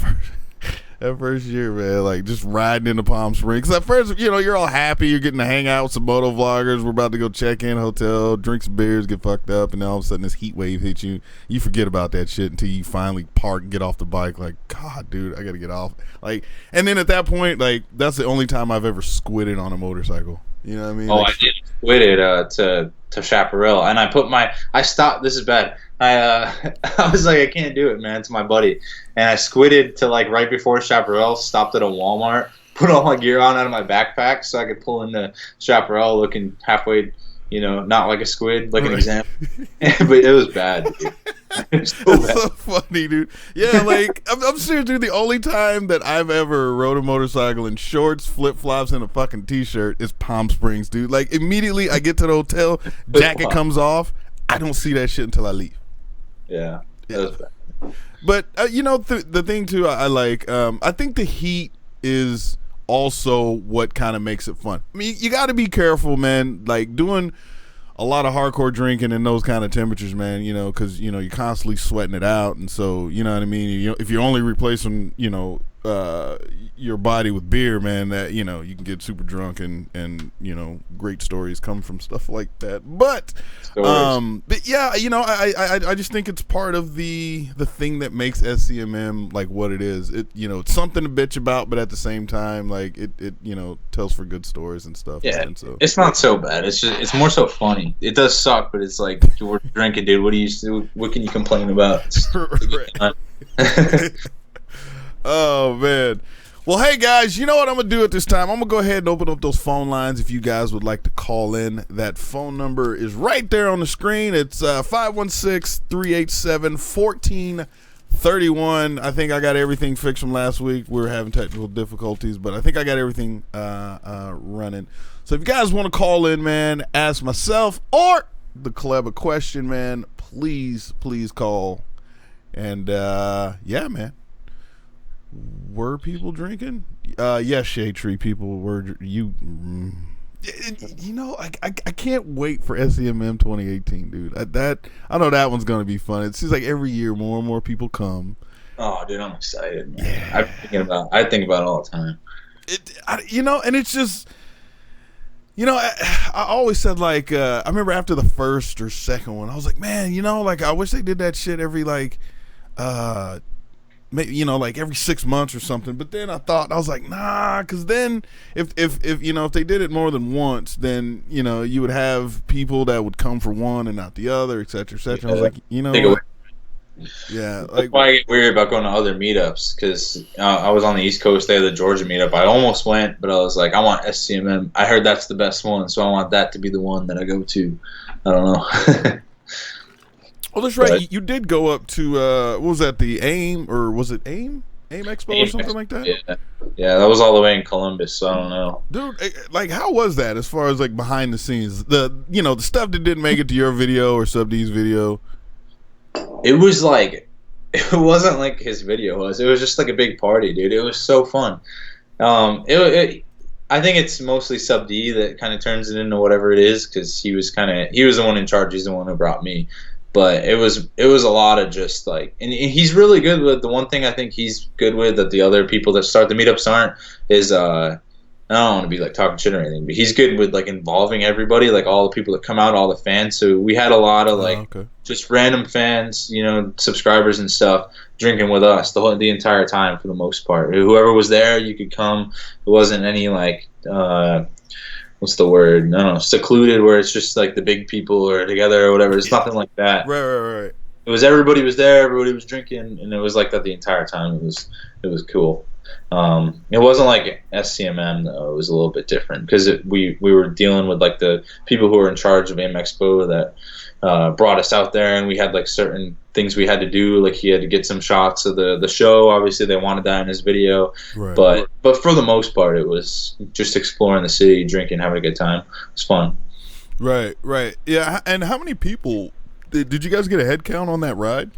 first year, man, like, just riding into Palm Springs. At first, you're all happy. You're getting to hang out with some MotoVloggers. We're about to go check in hotel, drink some beers, get fucked up, and then all of a sudden this heat wave hits you. You forget about that shit until you finally park and get off the bike. Like, God, dude, I gotta get off. Like, and then at that point, like, that's the only time I've ever squidded on a motorcycle. You know what I mean?
Oh, I did quit it to Chaparral, and I stopped. This is bad. I was like, I can't do it, man. It's my buddy, and I squidded to like right before Chaparral. Stopped at a Walmart, put all my gear on out of my backpack so I could pull into Chaparral looking halfway, not like a squid, like an example. But it was bad, dude.
It's so funny, dude. Yeah, like, I'm serious, dude. The only time that I've ever rode a motorcycle in shorts, flip-flops, and a fucking t-shirt is Palm Springs, dude. Like, immediately I get to the hotel, jacket comes off, I don't see that shit until I leave.
Yeah. That was bad.
But the thing too, I like, I think the heat is also what kind of makes it fun. I mean, you got to be careful, man, like doing a lot of hardcore drinking in those kind of temperatures, man, because you're constantly sweating it out, and so, you know what I mean, if you're only replacing your body with beer, man, that you can get super drunk, and great stories come from stuff like that. But yeah, I just think it's part of the thing that makes SCMM like what it is. It's something to bitch about, but at the same time, like it tells for good stories and stuff.
Yeah,
and so
it's not so bad. It's more so funny. It does suck, but it's like, we're drinking, dude. What can you complain about?
Oh man. Well, hey guys, you know what I'm gonna do at this time? I'm gonna go ahead and open up those phone lines if you guys would like to call in. That phone number is right there on the screen. It's 516-387-1431. I think I got everything fixed from last week. We were having technical difficulties, but I think I got everything running. So if you guys want to call in, man, ask myself or the Kleb a question, man, please call And yeah, man. Were people drinking? Yes, Shade Tree. People were. You know, I can't wait for SEMM 2018, dude. I know that one's gonna be fun. It seems like every year more and more people come.
Oh, dude, I'm excited, man.
Yeah.
I think about it all the time.
You know, and it's just, you know, I always said, like, I remember after the first or second one, I was like, man, you know, like, I wish they did that shit every, like, maybe, you know, like every 6 months or something. But then I was like, nah, because then if you know, if they did it more than once, then, you know, you would have people that would come for one and not the other, et cetera, et cetera. I was like, you know what? Yeah, like,
that's why I get weird about going to other meetups, because I was on the East Coast. They had the Georgia meetup. I almost went, but I was like, I want SCMM. I heard that's the best one, so I want that to be the one that I go to. I don't know.
Well, that's right. But you did go up to what was that? The AIM, or was it AIM Expo or something like that?
Yeah, that was all the way in Columbus. So I don't know,
dude. Like, how was that as far as like behind the scenes? The stuff that didn't make it to your video or Sub D's video.
It was like, it wasn't like his video was. It was just like a big party, dude. It was so fun. I think it's mostly Sub D that kind of turns it into whatever it is, because he was the one in charge. He's the one who brought me. But it was a lot of just like, and he's really good with, the one thing I think he's good with that the other people that start the meetups aren't, is I don't want to be like talking shit or anything, but he's good with like involving everybody, like all the people that come out, all the fans. So we had a lot of like just random fans, you know, subscribers and stuff, drinking with us the entire time for the most part. Whoever was there, you could come. It wasn't any like what's the word? I don't know, secluded, where it's just like the big people are together or whatever. It's nothing like that.
Right.
It was, everybody was there, everybody was drinking, and it was like that the entire time. It was cool. It wasn't like SCMM though. It was a little bit different, because we were dealing with like the people who were in charge of AIM Expo that brought us out there, and we had like certain things we had to do. Like, he had to get some shots of the show. Obviously, they wanted that in his video. Right. But for the most part, it was just exploring the city, drinking, having a good time. It was fun.
Right. Yeah. And how many people did you guys get a head count on that ride?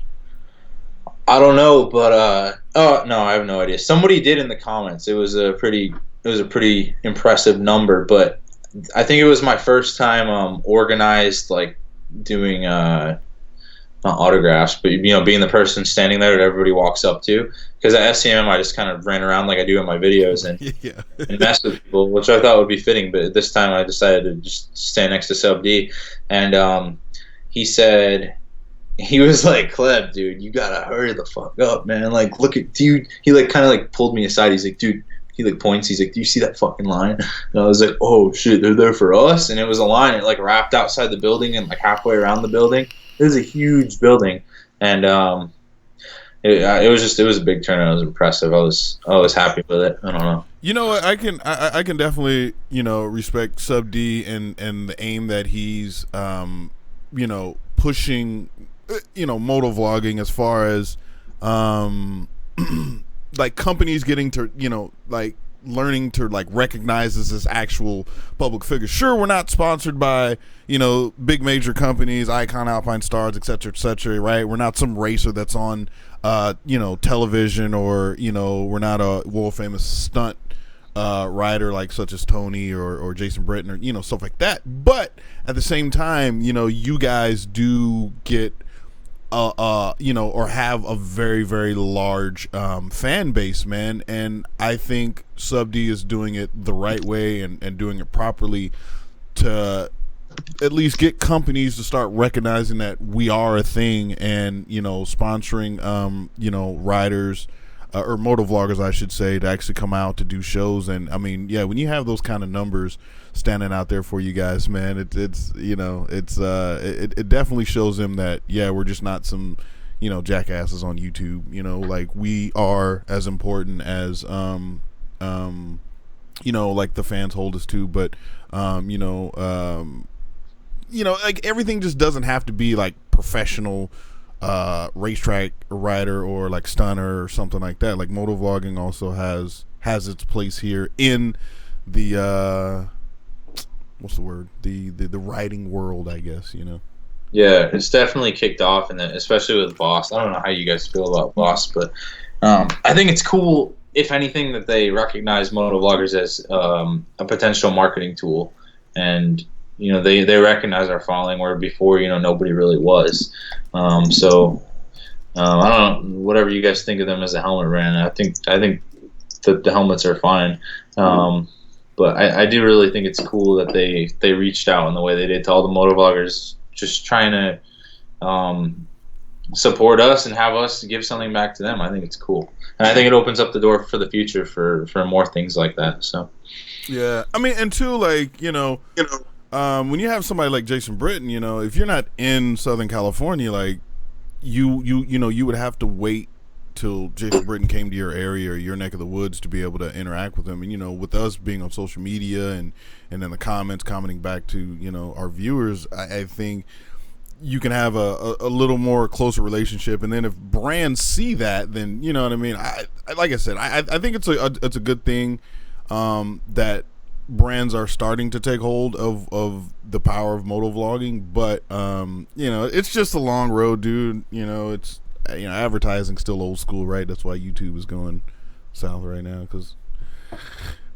I don't know, but oh no, I have no idea. Somebody did in the comments. It was a pretty impressive number, but I think it was my first time organized, like doing not autographs, but you know, being the person standing there that everybody walks up to. Because at SCMM, I just kind of ran around like I do in my videos and and mess with people, which I thought would be fitting. But this time, I decided to just stand next to Sub D, and he said. He was like, Kleb, dude, you gotta hurry the fuck up, man. Like, look at, dude. He like kind of like pulled me aside. He's like, dude. He like points. He's like, do you see that fucking line? And I was like, oh shit, they're there for us. And it was a line. It like wrapped outside the building and like halfway around the building. It was a huge building, and it was a big turnout. It was impressive. I was happy with it. I don't know.
You know what? I can definitely, you know, respect Sub D and the aim that he's you know, pushing, you know, motovlogging, as far as like companies getting to, you know, like learning to like recognize us as actual public figures. Sure, we're not sponsored by, you know, big major companies, Icon, Alpine Stars, etc., right? We're not some racer that's on you know, television, or, you know, we're not a world famous stunt rider like such as Tony or Jason Britton, or, you know, stuff like that. But at the same time, you know, you guys do get you know, or have a very, very large fan base, man. And I think Sub D is doing it the right way and doing it properly to at least get companies to start recognizing that we are a thing, and, you know, sponsoring you know, riders or motovloggers, I should say, to actually come out to do shows. And I mean, yeah, when you have those kind of numbers standing out there for you guys, man, it's you know, it definitely shows them that, yeah, we're just not some, you know, jackasses on YouTube. You know, like, we are as important as you know, like the fans hold us to. But you know, like, everything just doesn't have to be like professional racetrack rider or like stunner or something like that. Like, motovlogging also has its place here in the what's the word, the riding world, I guess, you know.
Yeah, it's definitely kicked off, and especially with Boss. I don't know how you guys feel about Boss, but I think it's cool, if anything, that they recognize motovloggers as a potential marketing tool, and they recognize our following where before nobody really was. I don't know, whatever you guys think of them as a helmet brand. I think the helmets are fine. But I do really think it's cool that they reached out in the way they did to all the motovloggers, just trying to support us and have us give something back to them. I think it's cool, and I think it opens up the door for the future for more things like that. So
yeah, I mean, and two, like when you have somebody like Jason Britton, if you're not in Southern California, like you would have to wait till Jason Britton came to your area or your neck of the woods to be able to interact with him. And with us being on social media and then the commenting back to our viewers, I think you can have a little more closer relationship. And then if brands see that, then you know what I mean. I like I said, I think it's a good thing that brands are starting to take hold of the power of motovlogging, but it's just a long road, dude. It's advertising's still old school, right? That's why YouTube is going south right now, because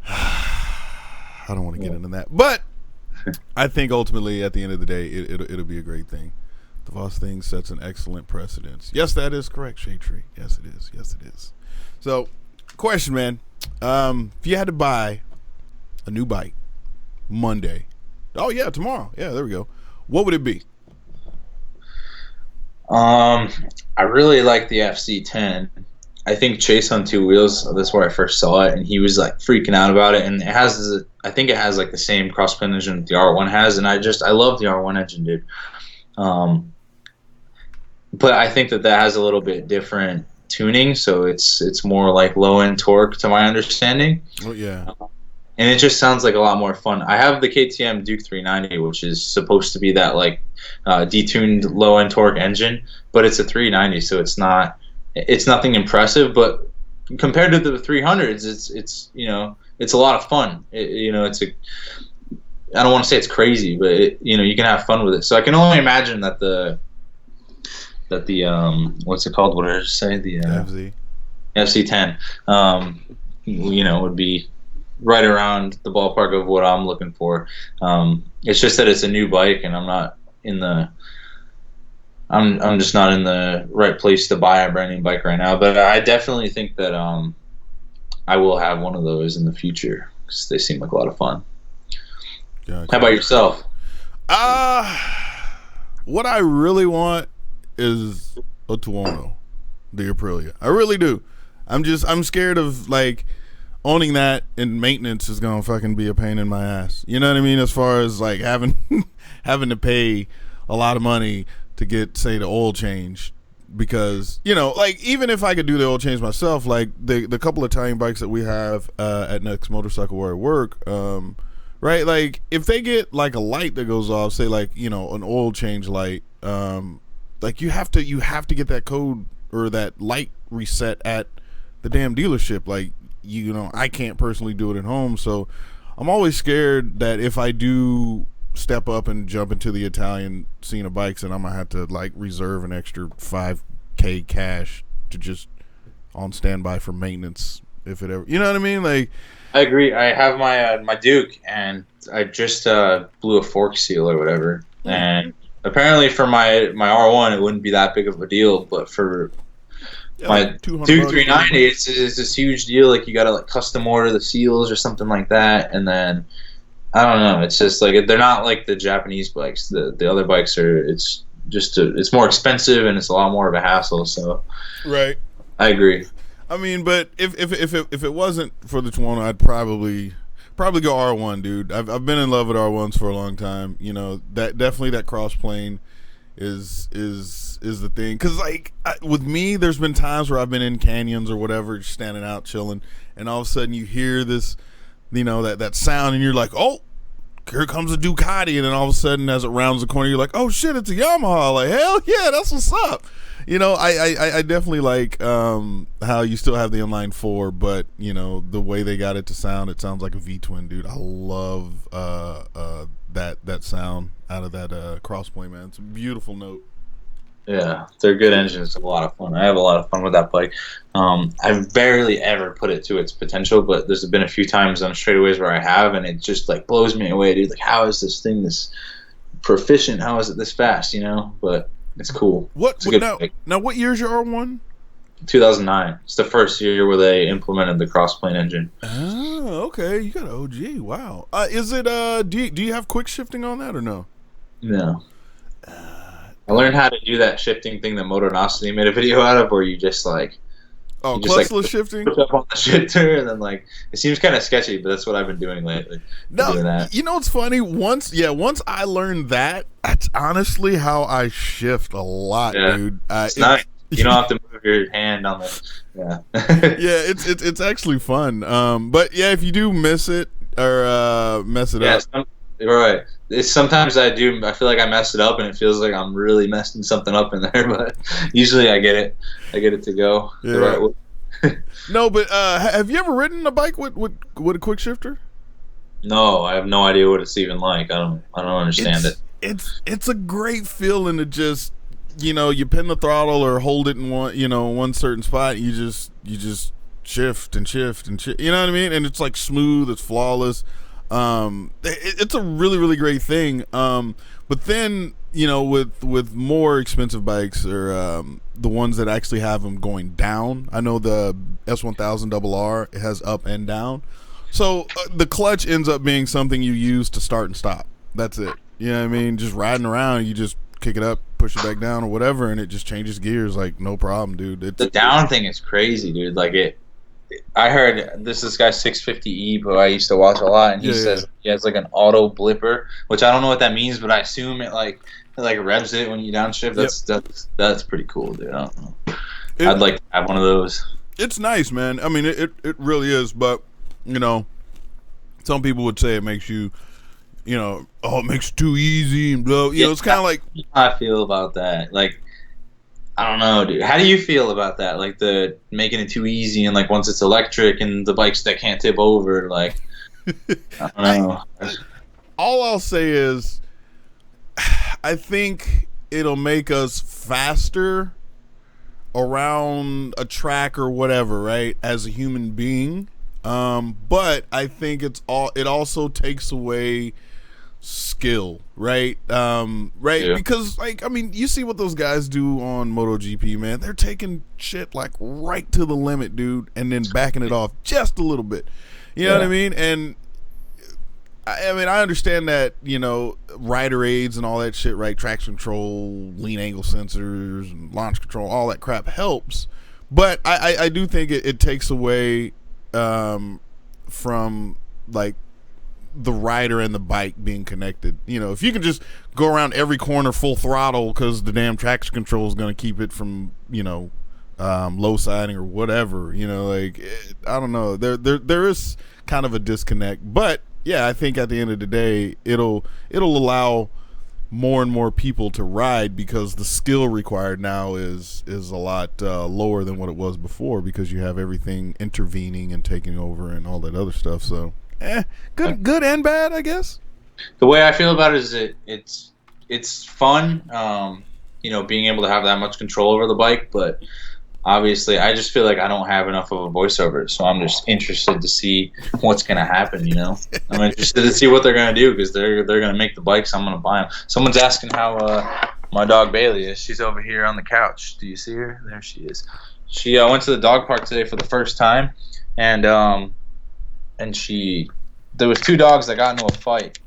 I don't want to get into that, but I think ultimately at the end of the day it'll be a great thing. The Voss thing sets an excellent precedence. Yes, that is correct, Shade Tree. Yes, it is. So, question, man, if you had to buy a new bike Monday, tomorrow, there we go, what would it be?
I really like the FC10. I think Chase on two wheels, that's where I first saw it, and he was like freaking out about it. And I think it has like the same cross pin engine the R1 has, and I love the R1 engine, dude. But I think that has a little bit different tuning, so it's more like low end torque to my understanding.
Oh yeah.
And it just sounds like a lot more fun. I have the KTM Duke 390, which is supposed to be that like detuned low end torque engine, but it's a 390, so it's nothing impressive. But compared to the 300s, it's a lot of fun. I don't want to say it's crazy, but you can have fun with it. So I can only imagine that the what's it called? What did I just say? The FC10 would be right around the ballpark of what I'm looking for. It's just that it's a new bike, and I'm just not in the right place to buy a brand new bike right now. But I definitely think that I will have one of those in the future, because they seem like a lot of fun. Gotcha. How about yourself?
What I really want is a Tuono, the Aprilia. I really do. I'm scared of like owning that, and maintenance is gonna fucking be a pain in my ass. You know what I mean? As far as like having to pay a lot of money to get, say, the oil change, because like even if I could do the oil change myself, like the couple of Italian bikes that we have at Next Motorcycle where I work, right? Like if they get like a light that goes off, say like an oil change light, like you have to get that code or that light reset at the damn dealership. Like I can't personally do it at home, so I'm always scared that if I do step up and jump into the Italian scene of bikes, and I'm gonna have to like reserve an extra $5,000 cash to just on standby for maintenance if it ever, you know what I mean? Like,
I agree. I have my Duke, and I just blew a fork seal or whatever, and apparently for my R1 it wouldn't be that big of a deal, but for my Duke 390 it's this huge deal. Like you gotta like custom order the seals or something like that, and then I don't know, it's just like they're not like the Japanese bikes. The other bikes are, it's more expensive, and it's a lot more of a hassle. So
right,
I agree.
I mean, but if it wasn't for the Tuono, I'd probably go R1, dude. I've been in love with R1s for a long time. That definitely that cross plane is the thing. Because like with me, there's been times where I've been in canyons or whatever, just standing out chilling, and all of a sudden you hear this, that sound, and you're like, oh, here comes a Ducati, and then all of a sudden as it rounds the corner, you're like, oh shit, it's a Yamaha. Like, hell yeah, that's what's up. I definitely like how you still have the inline four, but the way they got it to sound, it sounds like a V-twin, dude. I love that sound out of that Crossplay, man. It's a beautiful note.
Yeah, they're good engines. It's a lot of fun. I have a lot of fun with that bike. I've barely ever put it to its potential, but there's been a few times on straightaways where I have, and it just like blows me away, dude. Like, how is this thing this proficient? How is it this fast? But it's cool.
Now, what year is your R1?
2009. It's the first year where they implemented the crossplane engine.
Oh, okay. You got an OG. Wow. Is it? Do you have quick shifting on that or no?
No. I learned how to do that shifting thing that Motornosity made a video out of, where you just like
clutchless shifting.
Push up on the shifter, and then like it seems kind of sketchy, but that's what I've been doing lately.
No, it's funny. Once I learned that, that's honestly how I shift a lot, dude.
It's nice. You don't have to move your hand on the. Yeah.
Yeah, it's actually fun. But yeah, if you do miss it or mess it up.
Right. Sometimes I do. I feel like I mess it up, and it feels like I'm really messing something up in there. But usually I get it. I get it to go the right way.
No, but have you ever ridden a bike with a quick shifter?
No, I have no idea what it's even like. I don't understand it.
It's a great feeling to just you pin the throttle or hold it in one certain spot. And you just shift and shift and shift. You know what I mean? And it's like smooth. It's flawless. It's a really, really great thing. But then, with more expensive bikes or the ones that actually have them going down, I know the S1000RR, it has up and down. So the clutch ends up being something you use to start and stop. That's it. You know what I mean? Just riding around, you just kick it up, push it back down or whatever, and it just changes gears like no problem, dude.
The down thing is crazy, dude. Like I heard this guy 650E, who I used to watch a lot, and he says he has like an auto blipper, which I don't know what that means, but I assume it like revs it when you downshift. That's pretty cool, dude. I don't know. I'd like to have one of those. It's
nice, man. I mean, it really is, but some people would say it makes you, it makes it too easy and blah. It's kind of like
how I feel about that. Like, I don't know, dude. How do you feel about that? Like the making it too easy, and like once it's electric and the bikes that can't tip over, like I don't know.
All I'll say is, I think it'll make us faster around a track or whatever, right? As a human being, but I think it also takes away skill, right? Because you see what those guys do on MotoGP, man. They're taking shit like right to the limit, dude, and then backing it off just a little bit. You know what I mean? And I understand that, rider aids and all that shit, right? Traction control, lean angle sensors, and launch control, all that crap helps. But I do think it takes away from like the rider and the bike being connected. If you can just go around every corner full throttle because the damn traction control is going to keep it from low siding or whatever, I don't know, there is kind of a disconnect. But yeah, I think at the end of the day it'll allow more and more people to ride, because the skill required now is a lot lower than what it was before, because you have everything intervening and taking over and all that other stuff. So good and bad, I guess.
The way I feel about it is it's fun, being able to have that much control over the bike, but obviously I just feel like I don't have enough of a voiceover, so I'm just interested to see what's going to happen, I'm interested to see what they're going to do, because they're going to make the bikes. I'm going to buy them. Someone's asking how my dog Bailey is. She's over here on the couch. Do you see her? There she is. She went to the dog park today for the first time, and there was two dogs that got into a fight.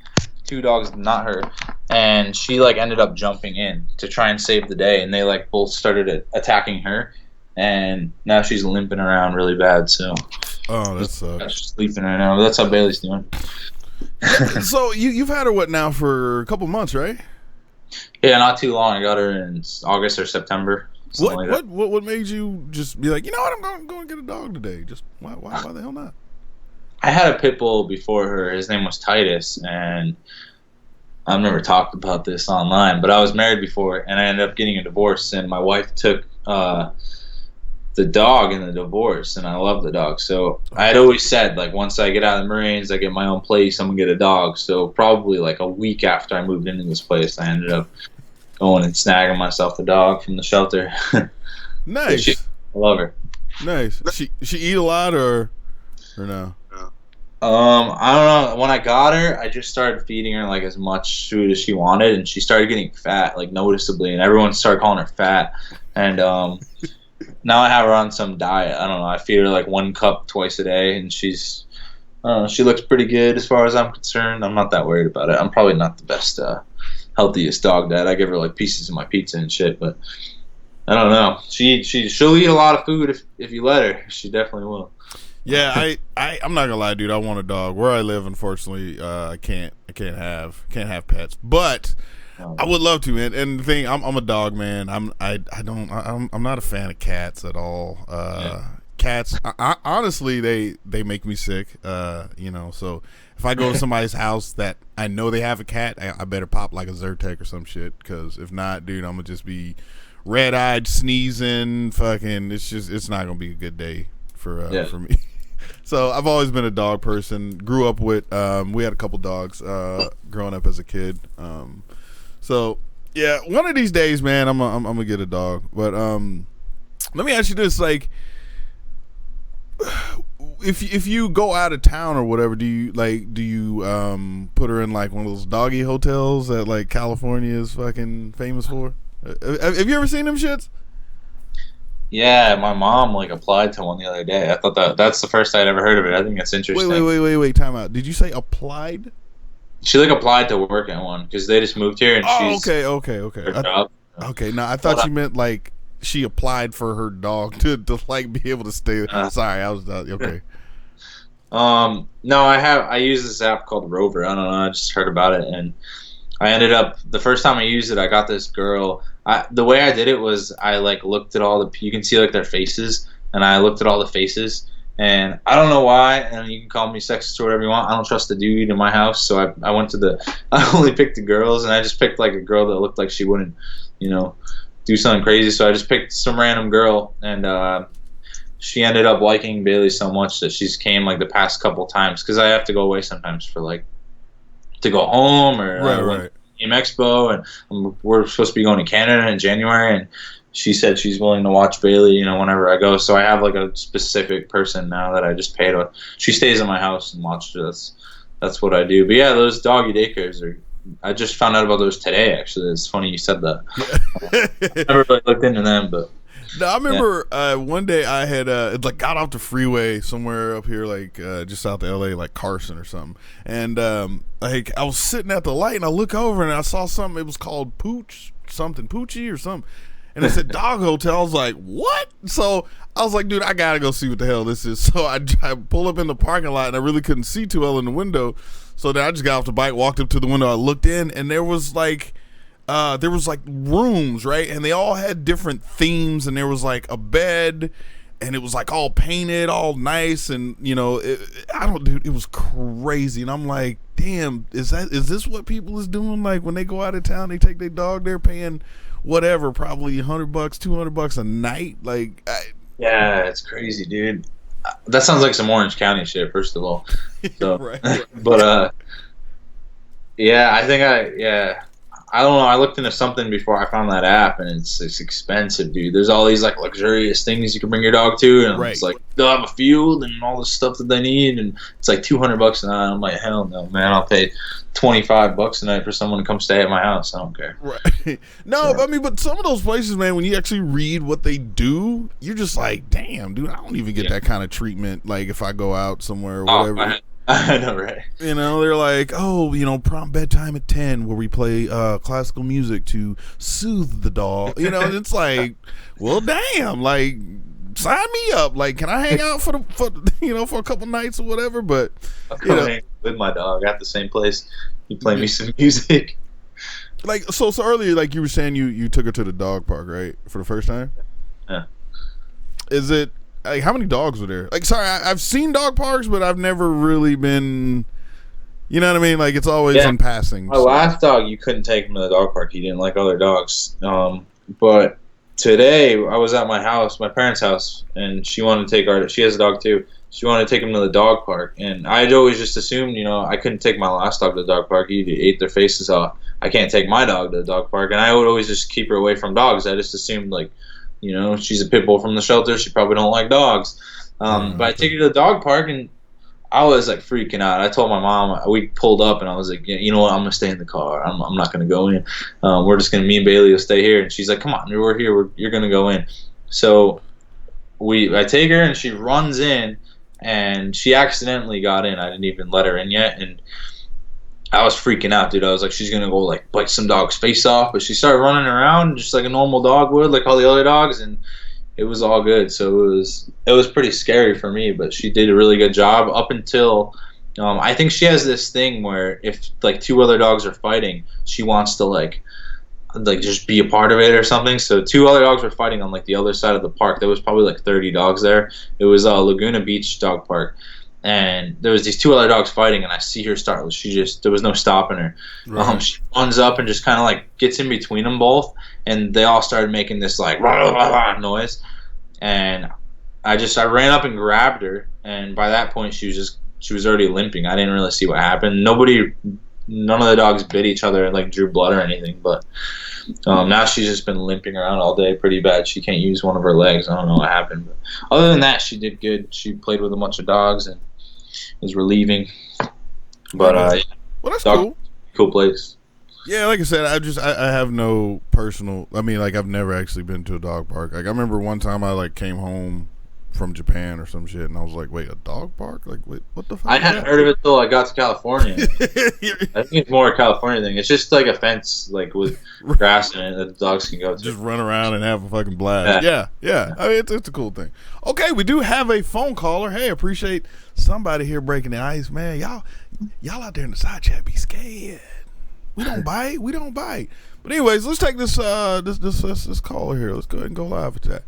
Two dogs, not her, and she like ended up jumping in to try and save the day, and they like both started attacking her, and now she's limping around really bad. So
that sucks.
She's sleeping right now. But that's how Bailey's doing.
So you've had her now for a couple months, right?
Yeah, not too long. I got her in August or September.
What made you just be like, I'm going to get a dog today? Just why the hell not?
I had a pit bull before her. His name was Titus, and I've never talked about this online, but I was married before, and I ended up getting a divorce, and my wife took the dog in the divorce, and I love the dog. So I had always said, like, once I get out of the Marines, I get my own place, I'm gonna get a dog. So probably like a week after I moved into this place, I ended up going and snagging myself a dog from the shelter.
Nice.
I love her.
Nice. She eat a lot or no?
I don't know. When I got her, I just started feeding her like as much food as she wanted, and she started getting fat, like noticeably, and everyone started calling her fat. And now I have her on some diet. I don't know. I feed her like 1 cup twice a day, and she's, I don't know, she looks pretty good as far as I'm concerned. I'm not that worried about it. I'm probably not the best, healthiest dog dad. I give her like pieces of my pizza and shit, but I don't know. She'll eat a lot of food if you let her. She definitely will.
Yeah, I'm not gonna lie, dude. I want a dog. Where I live, unfortunately, I can't have pets, but I would love to, man. And the thing, I'm a dog man. I'm not a fan of cats at all. Cats, honestly, they make me sick. So if I go to somebody's house that I know they have a cat, I better pop like a Zyrtec or some shit. Because if not, dude, I'm gonna just be red-eyed, sneezing, fucking. It's not gonna be a good day for me. So I've always been a dog person. Grew up with we had a couple dogs growing up as a kid. So yeah, one of these days, man, I'm gonna get a dog. But let me ask you this: like, if you go out of town or whatever, do you put her in like one of those doggy hotels that like California is fucking famous for? Have you ever seen them shits?
Yeah, my mom like applied to one the other day. I thought that's the first I'd ever heard of it. I think that's interesting.
Wait, time out. Did you say applied?
She like applied to work at one because they just moved here and she's
okay. No, I thought you meant like she applied for her dog to like be able to stay. Sorry, I was okay.
No, I use this app called Rover. I don't know. I just heard about it and I ended up the first time I used it. I got this girl. The way I did it was I like looked at all you can see like their faces, and I looked at all the faces, and I don't know why, and you can call me sexist or whatever you want. I don't trust the dude in my house, so I went to I only picked the girls, and I just picked like a girl that looked like she wouldn't, do something crazy. So I just picked some random girl, and she ended up liking Bailey so much that she's came like the past couple times because I have to go away sometimes for like to go home or
right.
Team Expo, and we're supposed to be going to Canada in January, and she said she's willing to watch Bailey, whenever I go. So I have like a specific person now that I just paid with. She stays in my house and watches. That's what I do. But yeah, those doggy daycares I just found out about those today. Actually, it's funny you said that. I never really looked into them, but.
No, I remember one day I had got off the freeway somewhere up here, like just south of LA, like Carson or something, and like I was sitting at the light and I look over and I saw something. It was called Poochie or something, and it said dog hotel. I was like, what? So I was like, dude, I gotta go see what the hell this is. So I pulled up in the parking lot and I really couldn't see too well in the window. So then I just got off the bike, walked up to the window, I looked in, and there was like rooms, right? And they all had different themes, and there was like a bed, and it was like all painted, all nice, and it was crazy. And I'm like, damn, is this what people is doing? Like when they go out of town, they take their dog, they're paying whatever, probably $100, $200 a night. Like,
yeah, it's crazy, dude. That sounds like some Orange County shit, first of all. So,
right.
But yeah, I don't know. I looked into something before I found that app, and it's expensive, dude. There's all these like luxurious things you can bring your dog to, and It's like they'll have a field and all the stuff that they need, and it's like $200 a night. I'm like, hell no, man! I'll pay $25 a night for someone to come stay at my house. I don't care.
Right? No, I mean, but some of those places, man, when you actually read what they do, you're just like, damn, dude, I don't even get that kind of treatment. Like if I go out somewhere or whatever.
I know, right?
They're like, prompt bedtime at 10 where we play classical music to soothe the dog. And it's like, well, damn, like, sign me up. Like, can I hang out for a couple nights or whatever? But
I'll come hang with my dog at the same place. You play me some music.
Like, so earlier, like you were saying, you took her to the dog park, right, for the first time?
Yeah.
Is it? Like, how many dogs were there? Like, sorry, I've seen dog parks, but I've never really been, you know what I mean? Like, it's always in passing.
My last dog, you couldn't take him to the dog park. He didn't like other dogs. But today I was at my house, my parents' house, and she wanted to take she has a dog too. She wanted to take him to the dog park, and I'd always just assumed, I couldn't take my last dog to the dog park. He ate their faces off. I can't take my dog to the dog park, and I would always just keep her away from dogs. I just assumed, like, she's a pit bull from the shelter. She probably don't like dogs. But I take her to the dog park, and I was like freaking out. I told my mom, we pulled up, and I was like, you know what, I'm gonna stay in the car. I'm not gonna go in. We're just gonna, me and Bailey will stay here. And she's like, come on, we're here. You're gonna go in. So I take her, and she runs in, and she accidentally got in. I didn't even let her in yet, and I was freaking out, dude. I was like, she's gonna go like bite some dog's face off, but she started running around just like a normal dog would, like all the other dogs, and it was all good. So it was pretty scary for me, but she did a really good job up until I think she has this thing where if like two other dogs are fighting, she wants to like just be a part of it or something. So two other dogs were fighting on like the other side of the park. There was probably like 30 dogs there. It was Laguna Beach Dog Park, and there was these two other dogs fighting, and I see her start. There was no stopping her. Right. She runs up and just kind of like gets in between them both, and they all started making this like rah, rah, rah noise. And I ran up and grabbed her, and by that point she was already limping. I didn't really see what happened. None of the dogs bit each other and like drew blood or anything, but now she's just been limping around all day pretty bad. She can't use one of her legs. I don't know what happened, but other than that, she did good. She played with a bunch of dogs and was relieving. But
well, that's cool.
Cool place.
Yeah, like I said, I have no personal. I mean, like I've never actually been to a dog park. Like I remember one time I like came home from Japan or some shit, and I was like, "Wait, a dog park? Like, wait, what the fuck?"
I hadn't heard of it till I got to California. I think it's more a California thing. It's just like a fence, like with grass in it that the dogs can go to.
Just run around and have a fucking blast. Yeah. I mean, it's a cool thing. Okay, we do have a phone caller. Hey, appreciate somebody here breaking the ice, man. Y'all out there in the side chat be scared. We don't bite. But anyways, let's take this caller here. Let's go ahead and go live with that.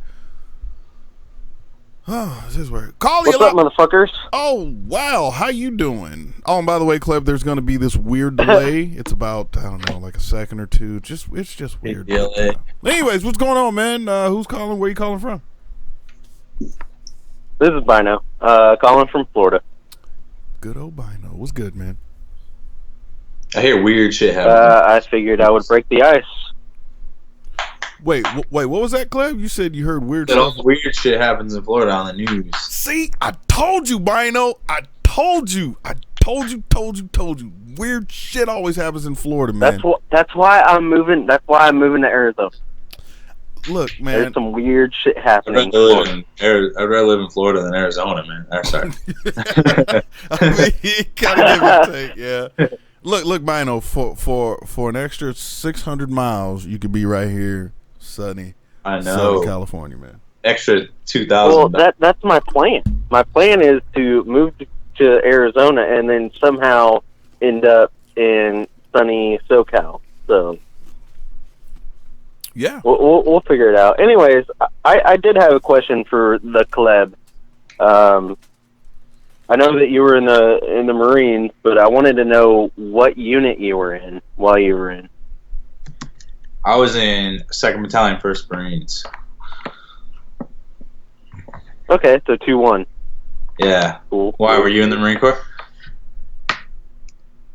Oh, this is where
What's up, motherfuckers?
Oh wow, how you doing? Oh, and by the way, Kleb, there's going to be this weird delay. It's about, I don't know, like a second or two. It's just weird. Anyways, what's going on, man? Who's calling? Where you calling from?
This is Bino, calling from Florida.
Good old Bino. What's good, man?
I hear weird shit happening.
I figured I would break the ice.
Wait, what was that, Kleb? You said you heard weird stuff.
Weird shit happens in Florida on the news.
See, I told you, Bino. I told you. Weird shit always happens in Florida, man.
That's why I'm moving. That's why I'm moving to Arizona.
Look, man.
There's some weird shit happening.
I'd rather live in Florida than Arizona, man. I'm sorry.
I mean, kind of take, yeah. Look, Bino. For an extra 600 miles, you could be right here. Sunny,
I know.
Southern California, man.
Extra 2,000.
Well, that's my plan. My plan is to move to Arizona and then somehow end up in sunny SoCal. So,
yeah,
we'll figure it out. Anyways, I did have a question for the Kleb. I know that you were in the Marines, but I wanted to know what unit you were in while you were in.
I was in 2nd Battalion, 1st Marines.
Okay, so 2-1.
Yeah.
Cool.
Why, were you in the Marine Corps?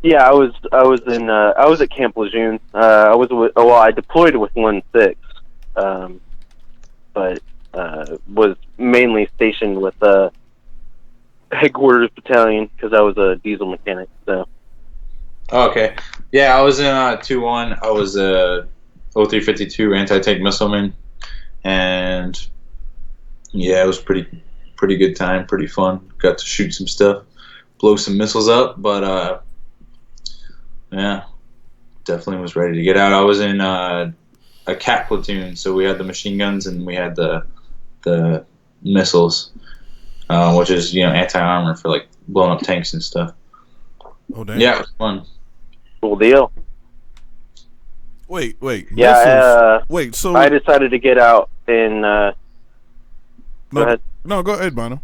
Yeah, I was at Camp Lejeune. I deployed with 1-6, but was mainly stationed with headquarters battalion because I was a diesel mechanic. So.
Oh, okay. Yeah, I was in 2-1. I was a 0352 anti-tank missileman, and yeah, it was pretty good time, pretty fun. Got to shoot some stuff, blow some missiles up, but yeah, definitely was ready to get out. I was in a cat platoon, so we had the machine guns and we had the missiles, which is anti-armor for like blowing up tanks and stuff.
Oh damn!
Yeah, it was fun.
Cool deal.
Wait.
Yeah.
Wait. So
I decided to get out and. Go ahead.
No, go ahead, Bino.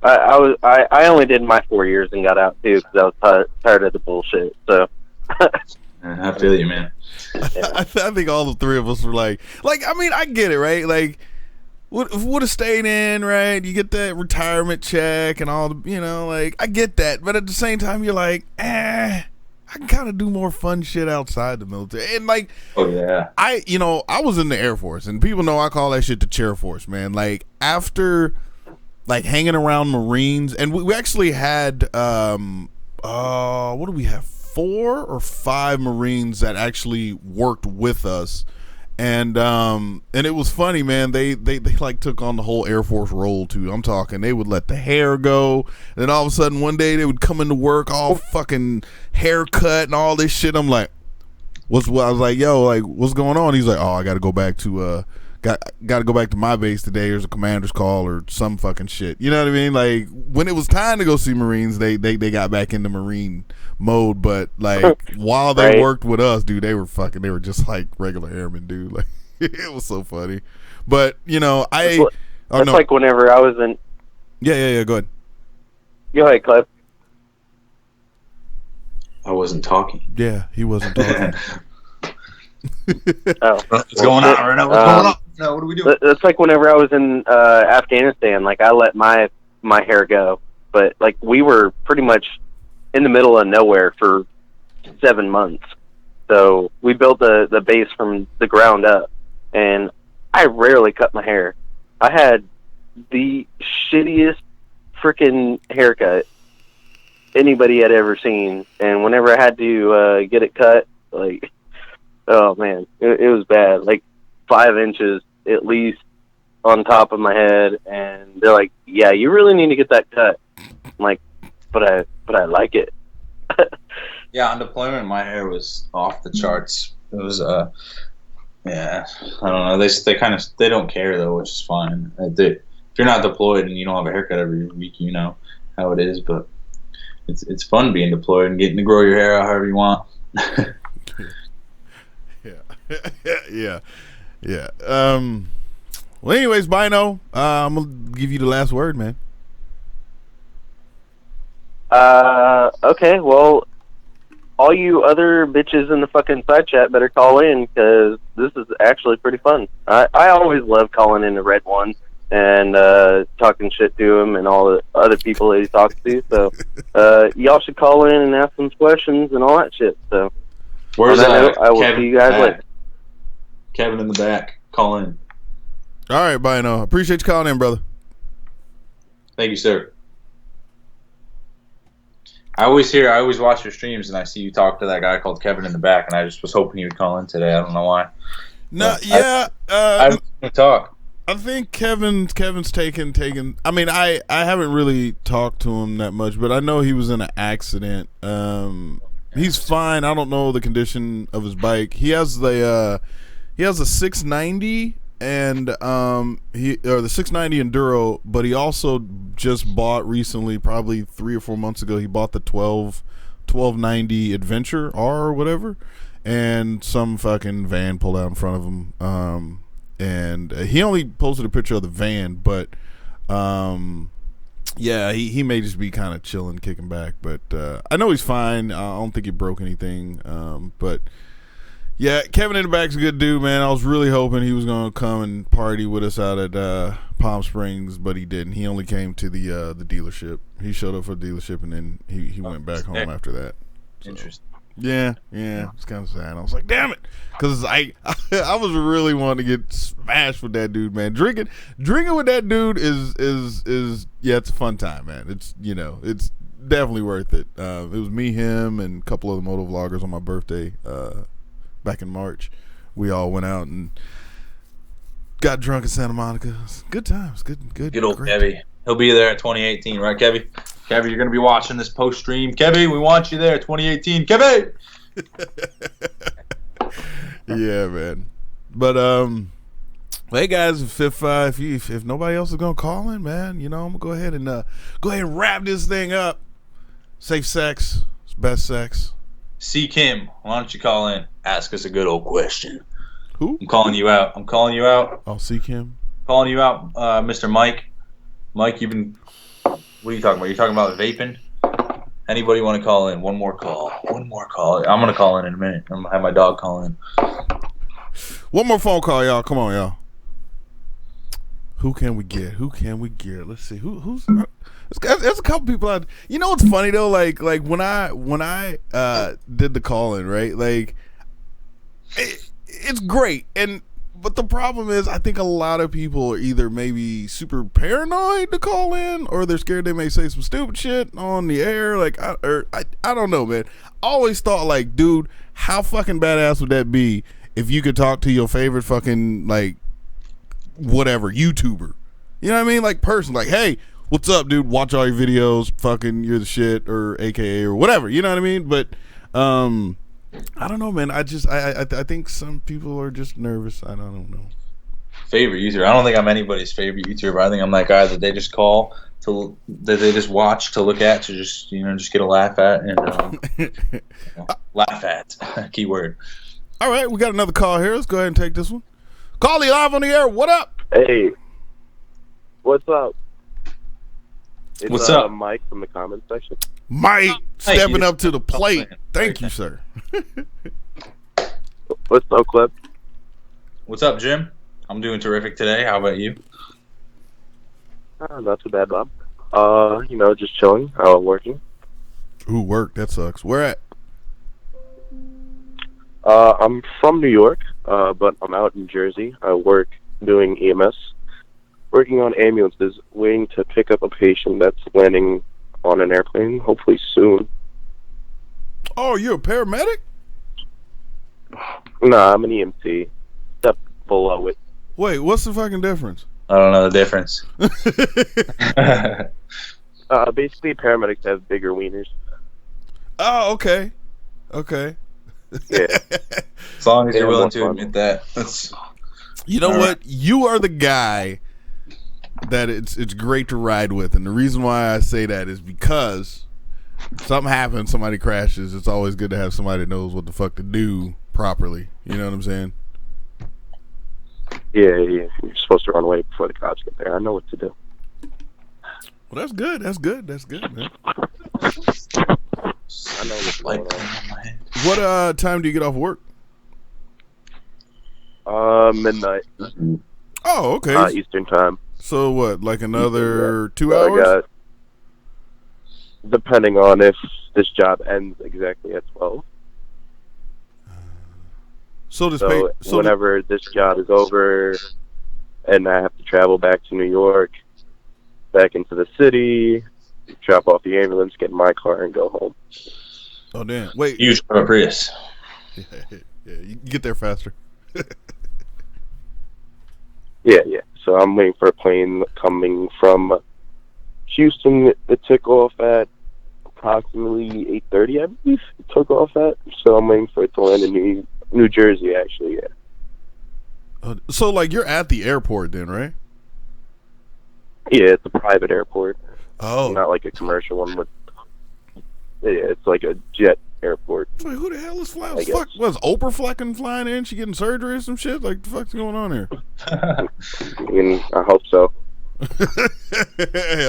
I only did my 4 years and got out too because I was tired of the bullshit. So.
I feel you, man.
I think all the three of us were like, I mean, I get it, right? Like, would have stayed in, right? You get that retirement check and all the, like, I get that. But at the same time, you're like, I can kind of do more fun shit outside the military. And like,
oh yeah,
I was in the Air Force, and people know I call that shit the chair force, man. Like, after like hanging around Marines, and we actually had what do we have, 4 or 5 Marines that actually worked with us, and it was funny, man. They like took on the whole Air Force role too. I'm talking, they would let the hair go, and then all of a sudden one day they would come into work all fucking haircut and all this shit. I'm like, I was like, yo, like, what's going on? He's like, oh, I gotta go back to got to go back to my base today. There's a commander's call or some fucking shit. You know what I mean? Like, when it was time to go see Marines, they got back into Marine mode. But like, while they
Right.
worked with us, dude, they were just like regular airmen, dude. Like, it was so funny. But
That's like whenever I was in.
Yeah. Go ahead.
Go ahead, Kleb.
I wasn't talking.
Yeah, he wasn't talking.
Oh,
What's going on right now? What's going on? No, what are we doing?
That's like whenever I was in Afghanistan. Like, I let my hair go, but like, we were pretty much in the middle of nowhere for 7 months. So we built the base from the ground up, and I rarely cut my hair. I had the shittiest freaking haircut anybody had ever seen, and whenever I had to get it cut, like, oh man, it was bad. Like 5 inches at least on top of my head, and they're like, "Yeah, you really need to get that cut." I'm like, but I like it.
Yeah, on deployment, my hair was off the charts. It was yeah, I don't know. They don't care though, which is fine. If you're not deployed and you don't have a haircut every week, you know how it is. But it's fun being deployed and getting to grow your hair out however you want.
Yeah. Well, anyways, Bino, I'm gonna give you the last word, man.
Okay, well, all you other bitches in the fucking side chat better call in, because this is actually pretty fun. I always love calling in the Red One and talking shit to him and all the other people that he talks to. So y'all should call in and ask some questions and all that shit. So
Where's
on that note, I will
Kevin
see you guys
back?
later.
Kevin in the back, call in.
All right, Bino. Appreciate you calling in, brother.
Thank you, sir. I always watch your streams and I see you talk to that guy called Kevin in the back, and I just was hoping he would call in today. I don't know why.
No,
But
yeah.
I'm going to talk.
I think Kevin's taken. I mean, I haven't really talked to him that much, but I know he was in an accident. He's fine. I don't know the condition of his bike. He has a 690 and the 690 Enduro, but he also just bought recently, probably 3 or 4 months ago, he bought the 1290 Adventure R or whatever, and some fucking van pulled out in front of him. And he only posted a picture of the van, but yeah, he may just be kind of chilling, kicking back, but I know he's fine. I don't think he broke anything, but yeah, Kevin in the back's a good dude, man. I was really hoping he was going to come and party with us out at Palm Springs, but he didn't. He only came to the dealership. He showed up for the dealership, and then he went back home after that. So,
Interesting.
yeah, it's kind of sad. I was like, damn it, because I was really wanting to get smashed with that dude, man. Drinking with that dude is yeah, it's a fun time, man. It's it's definitely worth it. It was me, him, and a couple of the MotoVloggers on my birthday. Back in March, we all went out and got drunk in Santa Monica. Good times, good
old
great.
Kevy. He'll be there at 2018, right, Kevy? Kevy, you're gonna be watching this post stream. Kevy, we want you there at 2018. Kevy.
Yeah, man. But hey guys, if nobody else is gonna call in, man, I'm gonna go ahead and wrap this thing up. Safe sex, it's best sex.
See Kim, why don't you call in? Ask us a good old question.
Who?
I'm calling you out.
I'll seek him.
Calling you out, Mr. Mike. Mike, what are you talking about? You're talking about vaping? Anybody want to call in? One more call. One more call. I'm gonna call in a minute. I'm gonna have my dog call in.
One more phone call, y'all. Come on, y'all. Who can we get? Who can we get? Let's see. Who's? There's a couple people out. You know what's funny though? Like when I did the call in, right? Like it's great, but the problem is, I think a lot of people are either maybe super paranoid to call in, or they're scared they may say some stupid shit on the air. Like I don't know, man. I always thought, like, dude, how fucking badass would that be if you could talk to your favorite fucking, like, whatever YouTuber, you know what I mean, like, person, like, hey, what's up, dude? Watch all your videos. Fucking, you're the shit, or AKA, or whatever. You know what I mean? But I don't know, man. I think some people are just nervous. I don't know.
Favorite YouTuber? I don't think I'm anybody's favorite YouTuber. I think I'm that guy that they just call to, that they just watch to look at, to just just get a laugh at, and laugh at. Keyword.
All right, we got another call here. Let's go ahead and take this one. Call you live on the air. What up?
Hey, what's up? It's,
What's up?
Mike from the comment section.
Mike stepping up to the plate. Thank you, sir.
What's up, Kleb?
What's up, Jim? I'm doing terrific today. How about you?
Not too bad, Bob. Just chilling, working.
Ooh, work. That sucks. Where at?
I'm from New York, but I'm out in Jersey. I work doing EMS, working on ambulances, waiting to pick up a patient that's landing on an airplane, hopefully soon.
Oh, you're a paramedic?
Nah, I'm an EMT. Step below it.
Wait, what's the fucking difference?
I don't know the difference.
Basically, paramedics have bigger wieners.
Oh, okay. Okay.
Yeah.
As long as
Yeah,
you're willing
more
to
fun.
admit that. That's
You know
All
what? You are the guy that it's great to ride with, and the reason why I say that is because something happens, somebody crashes. It's always good to have somebody that knows what the fuck to do properly. You know what I'm saying?
Yeah. You're supposed to run away before the cops get there. I know what to do.
Well, that's good. That's good. That's good, man.
I know what's
like
going on.
my head.
What time do you get off work?
Midnight.
Oh, okay.
Eastern time.
So what? Like another 2
So I
hours?
got, depending on if this job ends exactly at 12.
So this
So whenever this job is over, and I have to travel back to New York, back into the city, drop off the ambulance, get in my car, and go home.
Oh damn! Wait.
You drive a Prius.
Yeah, you get there faster.
Yeah. So I'm waiting for a plane coming from Houston. It took off at approximately 8:30, I believe. It took off at. So I'm waiting for it to land in New Jersey, actually. Yeah.
So like you're at the airport then, right?
Yeah, it's a private airport.
Oh.
Not like a commercial one. Yeah, it's like a jet airport.
It's like, who the hell is flying?
I guess.
Fuck, was Oprah fucking flying in? She getting surgery or some shit? Like, the fuck's going on here?
And I hope so.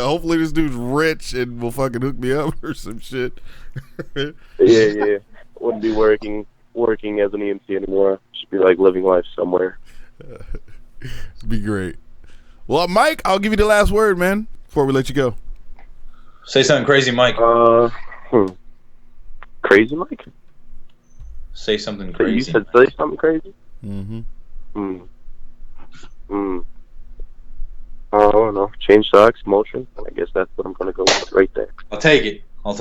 Hopefully this dude's rich and will fucking hook me up or some shit.
Yeah. Wouldn't be working as an EMT anymore. Should be like living life somewhere.
It'd be great. Well, Mike, I'll give you the last word, man, before we let you go.
Say something crazy, Mike.
Crazy, Mike?
Say something
So you
crazy.
said say something crazy?
Mm-hmm.
I don't know. Change socks, motion. I guess that's what I'm going to go with right there.
I'll take it.
All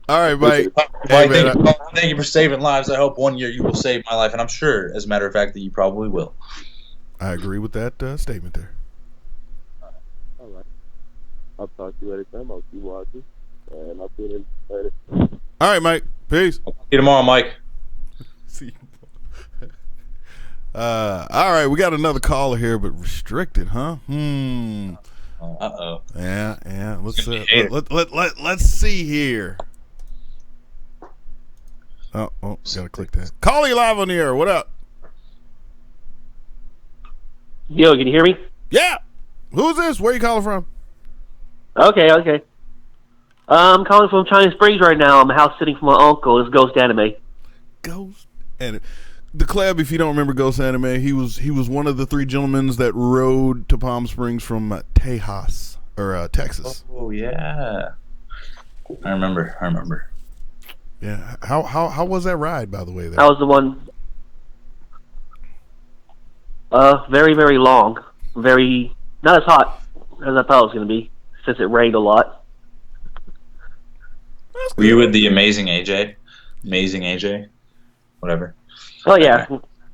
right, Mike.
Mike,
Hey, man,
thank you for saving lives. I hope one year you will save my life, and I'm sure, as a matter of fact, that you probably will.
I agree with that statement there.
All right. I'll talk to you later time. I'll keep watching. And I'll see you later.
All right, Mike. Peace.
See you tomorrow, Mike.
See you. All right, we got another caller here, but restricted, huh?
Uh-oh.
Yeah. Let's see here. Oh, gotta click that. Call you live on the air. What up?
Yo, can you hear me?
Yeah. Who's this? Where you calling from?
Okay. I'm calling from China Springs right now. I'm house sitting for my uncle. It's Ghost Anime.
Ghost Anime. The Kleb, if you don't remember Ghost Anime, he was one of the 3 gentlemen that rode to Palm Springs from Tejas or Texas.
Oh yeah, I remember.
Yeah. How was that ride, by the way? There?
I was the one. Very, very long. Very not as hot as I thought it was going to be, since it rained a lot.
Were you with the amazing AJ? Amazing AJ? Whatever.
Oh yeah,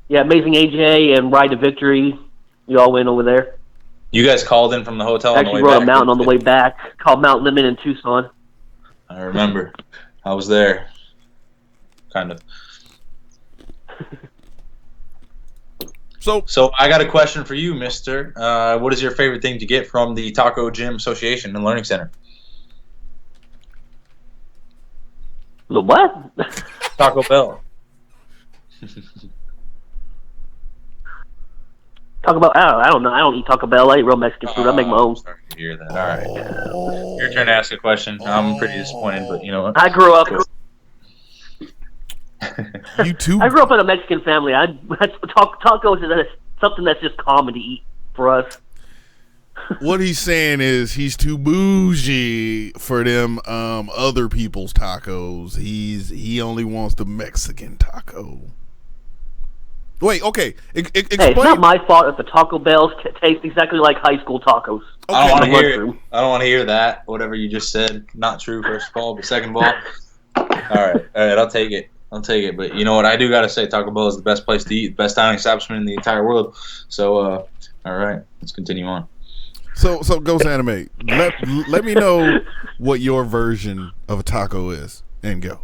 yeah. Amazing AJ and Ride to Victory. We all went over there.
You guys called in from the hotel on the way
Actually, rode
back?
a mountain on the way back called Mount Lemon in Tucson.
I remember. I was there. Kind of. So I got a question for you, mister. What is your favorite thing to get from the Taco Gym Association and Learning Center?
The what?
Taco Bell.
Taco Bell. I don't know. I don't eat Taco Bell. I eat real Mexican food. I make my own.
I'm sorry to hear that. All right. Your turn to ask a question. I'm pretty disappointed, but you know what?
I grew up.
You too.
I grew up in a Mexican family. Tacos is something that's just common to eat for us.
What he's saying is he's too bougie for them other people's tacos. He only wants the Mexican taco. Wait, okay. Explain.
Hey, it's not my fault if the Taco Bells taste exactly like high school tacos.
I don't want to hear
lunchroom.
I don't want to hear that. Whatever you just said, not true. First of all, but second of all, all right. I'll take it. But you know what? I do gotta say, Taco Bell is the best place to eat, the best dining establishment in the entire world. So, all right, let's continue on.
So Ghost Anime, let me know what your version of a taco is, and go.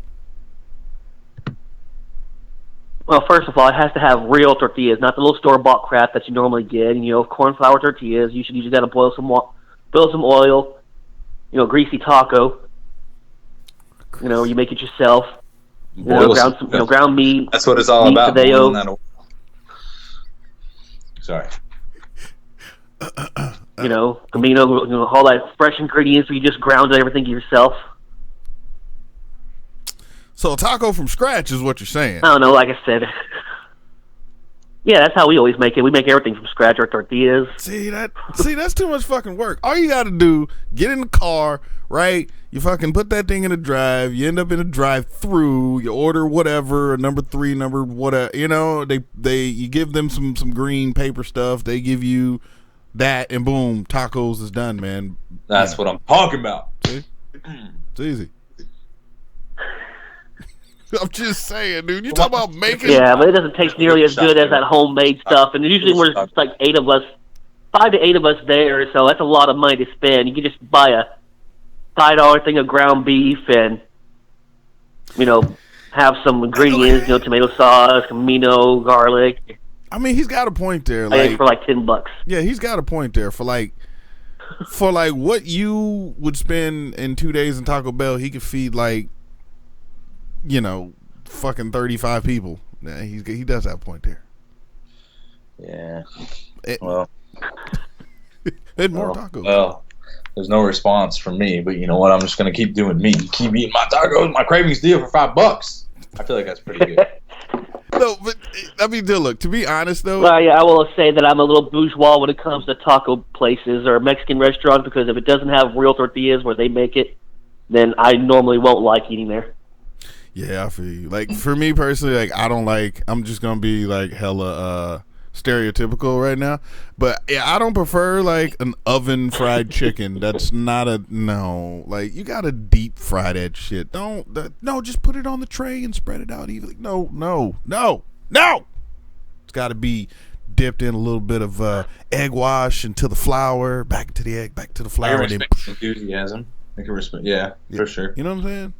Well, first of all, it has to have real tortillas, not the little store-bought crap that you normally get. And, corn flour tortillas. You should use that to boil some oil. Greasy taco. You make it yourself. Ground meat.
That's what it's all about. Sorry.
Camino, all that fresh ingredients. You just ground everything yourself.
So a taco from scratch is what you're saying.
I don't know, like I said. Yeah, that's how we always make it. We make everything from scratch, our tortillas.
See, that's too much fucking work. All you got to do, get in the car, right? You fucking put that thing in a drive. You end up in a drive-through. You order whatever, number 3, number whatever. You give them some green paper stuff. They give you that, and boom, tacos is done, man.
That's what I'm talking about.
See? It's easy. I'm just saying, dude. You talk about making.
Yeah, but it doesn't taste nearly as good as that homemade stuff. And usually we're like 8 of us, 5 to 8 of us there, so that's a lot of money to spend. You can just buy a $5 thing of ground beef and, have some ingredients, tomato sauce, Camino, garlic.
I mean, he's got a point there.
For like $10.
Yeah, he's got a point there. For what you would spend in 2 days in Taco Bell, he could feed fucking 35 people. Yeah, he does have a point there.
Yeah.
And more tacos.
Well, there's no response from me, but you know what? I'm just gonna keep doing me. Keep eating my tacos. My cravings deal for $5. I feel like that's pretty good.
No, but I mean, look. To be honest, though.
Well, yeah, I will say that I'm a little bourgeois when it comes to taco places or Mexican restaurants, because if it doesn't have real tortillas where they make it, then I normally won't like eating there.
Yeah, I feel you. For me personally, I'm just gonna be hella stereotypical right now. But yeah, I don't prefer an oven fried chicken. That's not no. You gotta deep fry that shit. No, just put it on the tray and spread it out evenly. No. It's gotta be dipped in a little bit of egg wash into the flour, back to the egg, back to the flour.
I respect enthusiasm. I can respect. Yeah, for sure.
You know what I'm saying?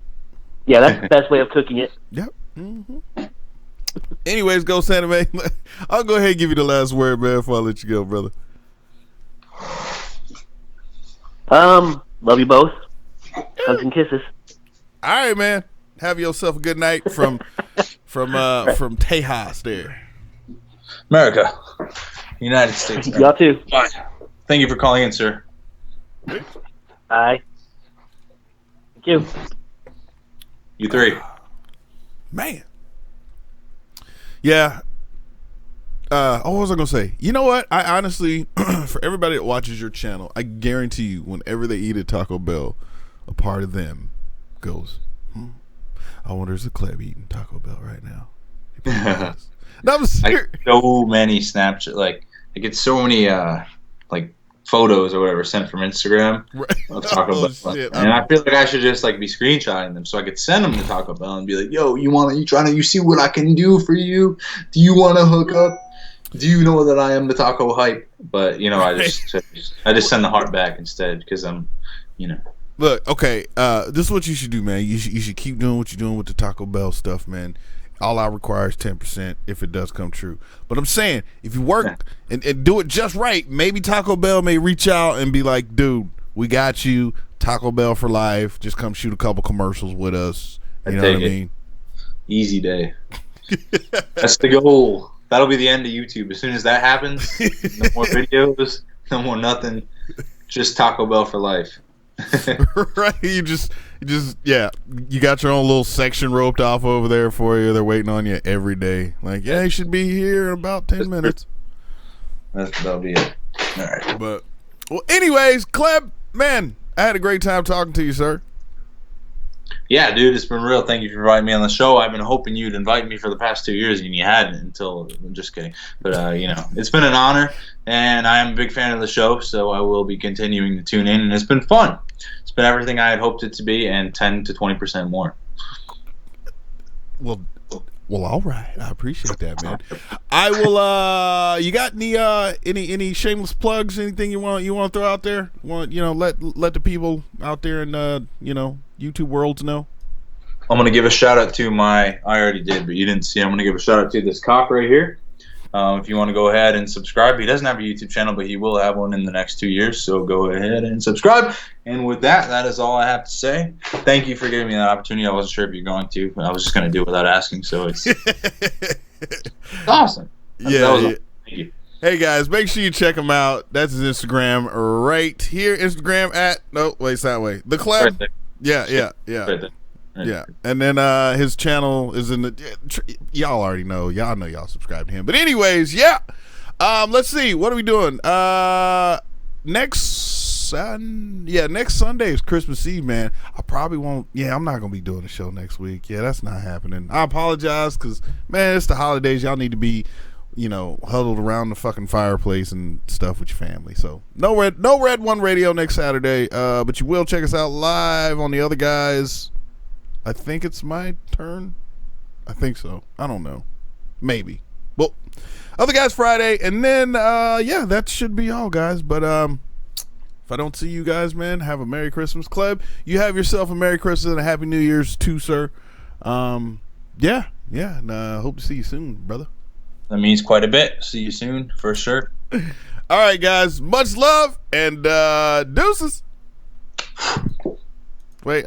Yeah, that's the best way of cooking it.
Yep. Mm-hmm. Anyways, Ghost Anime, I'll go ahead and give you the last word, man, before I let you go, brother.
Love you both. Hugs and kisses.
All right, man. Have yourself a good night from Tejas there.
America, United States.
Y'all too.
Bye. Thank you for calling in, sir.
Bye. You.
You three.
Man. Yeah. What was I gonna say? You know what? I honestly, for everybody that watches your channel, I guarantee you, whenever they eat at Taco Bell, a part of them goes, I wonder is the Kleb eating Taco Bell right now? No, I'm
I
serious.
get so many Snapchat, like I get so many like photos or whatever sent from Instagram of Taco
Oh,
Bell,
shit.
and I feel like I should just like be screenshotting them so I could send them to Taco Bell and be like, "Yo, you see what I can do for you? Do you want to hook up? Do you know that I am the taco hype?" But you know, I just send the heart back instead because I'm, you know.
Look, okay, this is what you should do, man. You should keep doing what you're doing with the Taco Bell stuff, man. All I require is 10% if it does come true. But I'm saying, if you work and do it just right, maybe Taco Bell may reach out and be like, dude, we got you, Taco Bell for life. Just come shoot a couple commercials with us. You know what I mean?
Easy day. That's the goal. That'll be the end of YouTube. As soon as that happens, no more videos, no more nothing. Just Taco Bell for life.
Right? You just yeah, you got your own little section roped off over there for you. They're waiting on you every day. Like, yeah, you should be here in about 10 minutes.
That'll be it. All right.
But well, anyways, Kleb, man, I had a great time talking to you, sir.
Yeah, dude, it's been real. Thank you for inviting me on the show. I've been hoping you'd invite me for the past 2 years, and you hadn't until. I'm just kidding. But you know, it's been an honor, and I am a big fan of the show, so I will be continuing to tune in, and it's been fun. It's been everything I had hoped it to be, and 10 to 20% more.
Well, all right. I appreciate that, man. I will. You got any shameless plugs? Anything you want to throw out there? Want let the people out there in YouTube worlds know?
I'm gonna give a shout out to I already did, but you didn't see. I'm gonna give a shout out to this cock right here. If you want to go ahead and subscribe, he doesn't have a YouTube channel, but he will have one in the next 2 years. So go ahead and subscribe. And with that, that is all I have to say. Thank you for giving me that opportunity. I wasn't sure if you're going to. I was just going to do it without asking. So it's awesome.
Yeah.
Thank you.
Hey guys, make sure you check him out. That's his Instagram right here. Instagram at it's that way. The Kleb.
Right there.
Yeah.
Right there. Right.
Yeah, and then his channel is in the. Y'all already know. Y'all know y'all subscribe to him. But anyways, yeah. Let's see. What are we doing? Next Sunday is Christmas Eve, man. I probably won't. Yeah, I'm not gonna be doing the show next week. Yeah, that's not happening. I apologize, cause man, it's the holidays. Y'all need to be, huddled around the fucking fireplace and stuff with your family. So no Red One Radio next Saturday. But you will check us out live on the other guys. I think it's my turn. I think so. I don't know. Maybe. Well, other guys Friday, and then that should be all, guys. But if I don't see you guys, man, have a Merry Christmas. Kleb, you have yourself a Merry Christmas and a Happy New Year's too, sir. And hope to see you soon, brother.
That means quite a bit. See you soon, for sure.
All right, guys. Much love and deuces. Wait.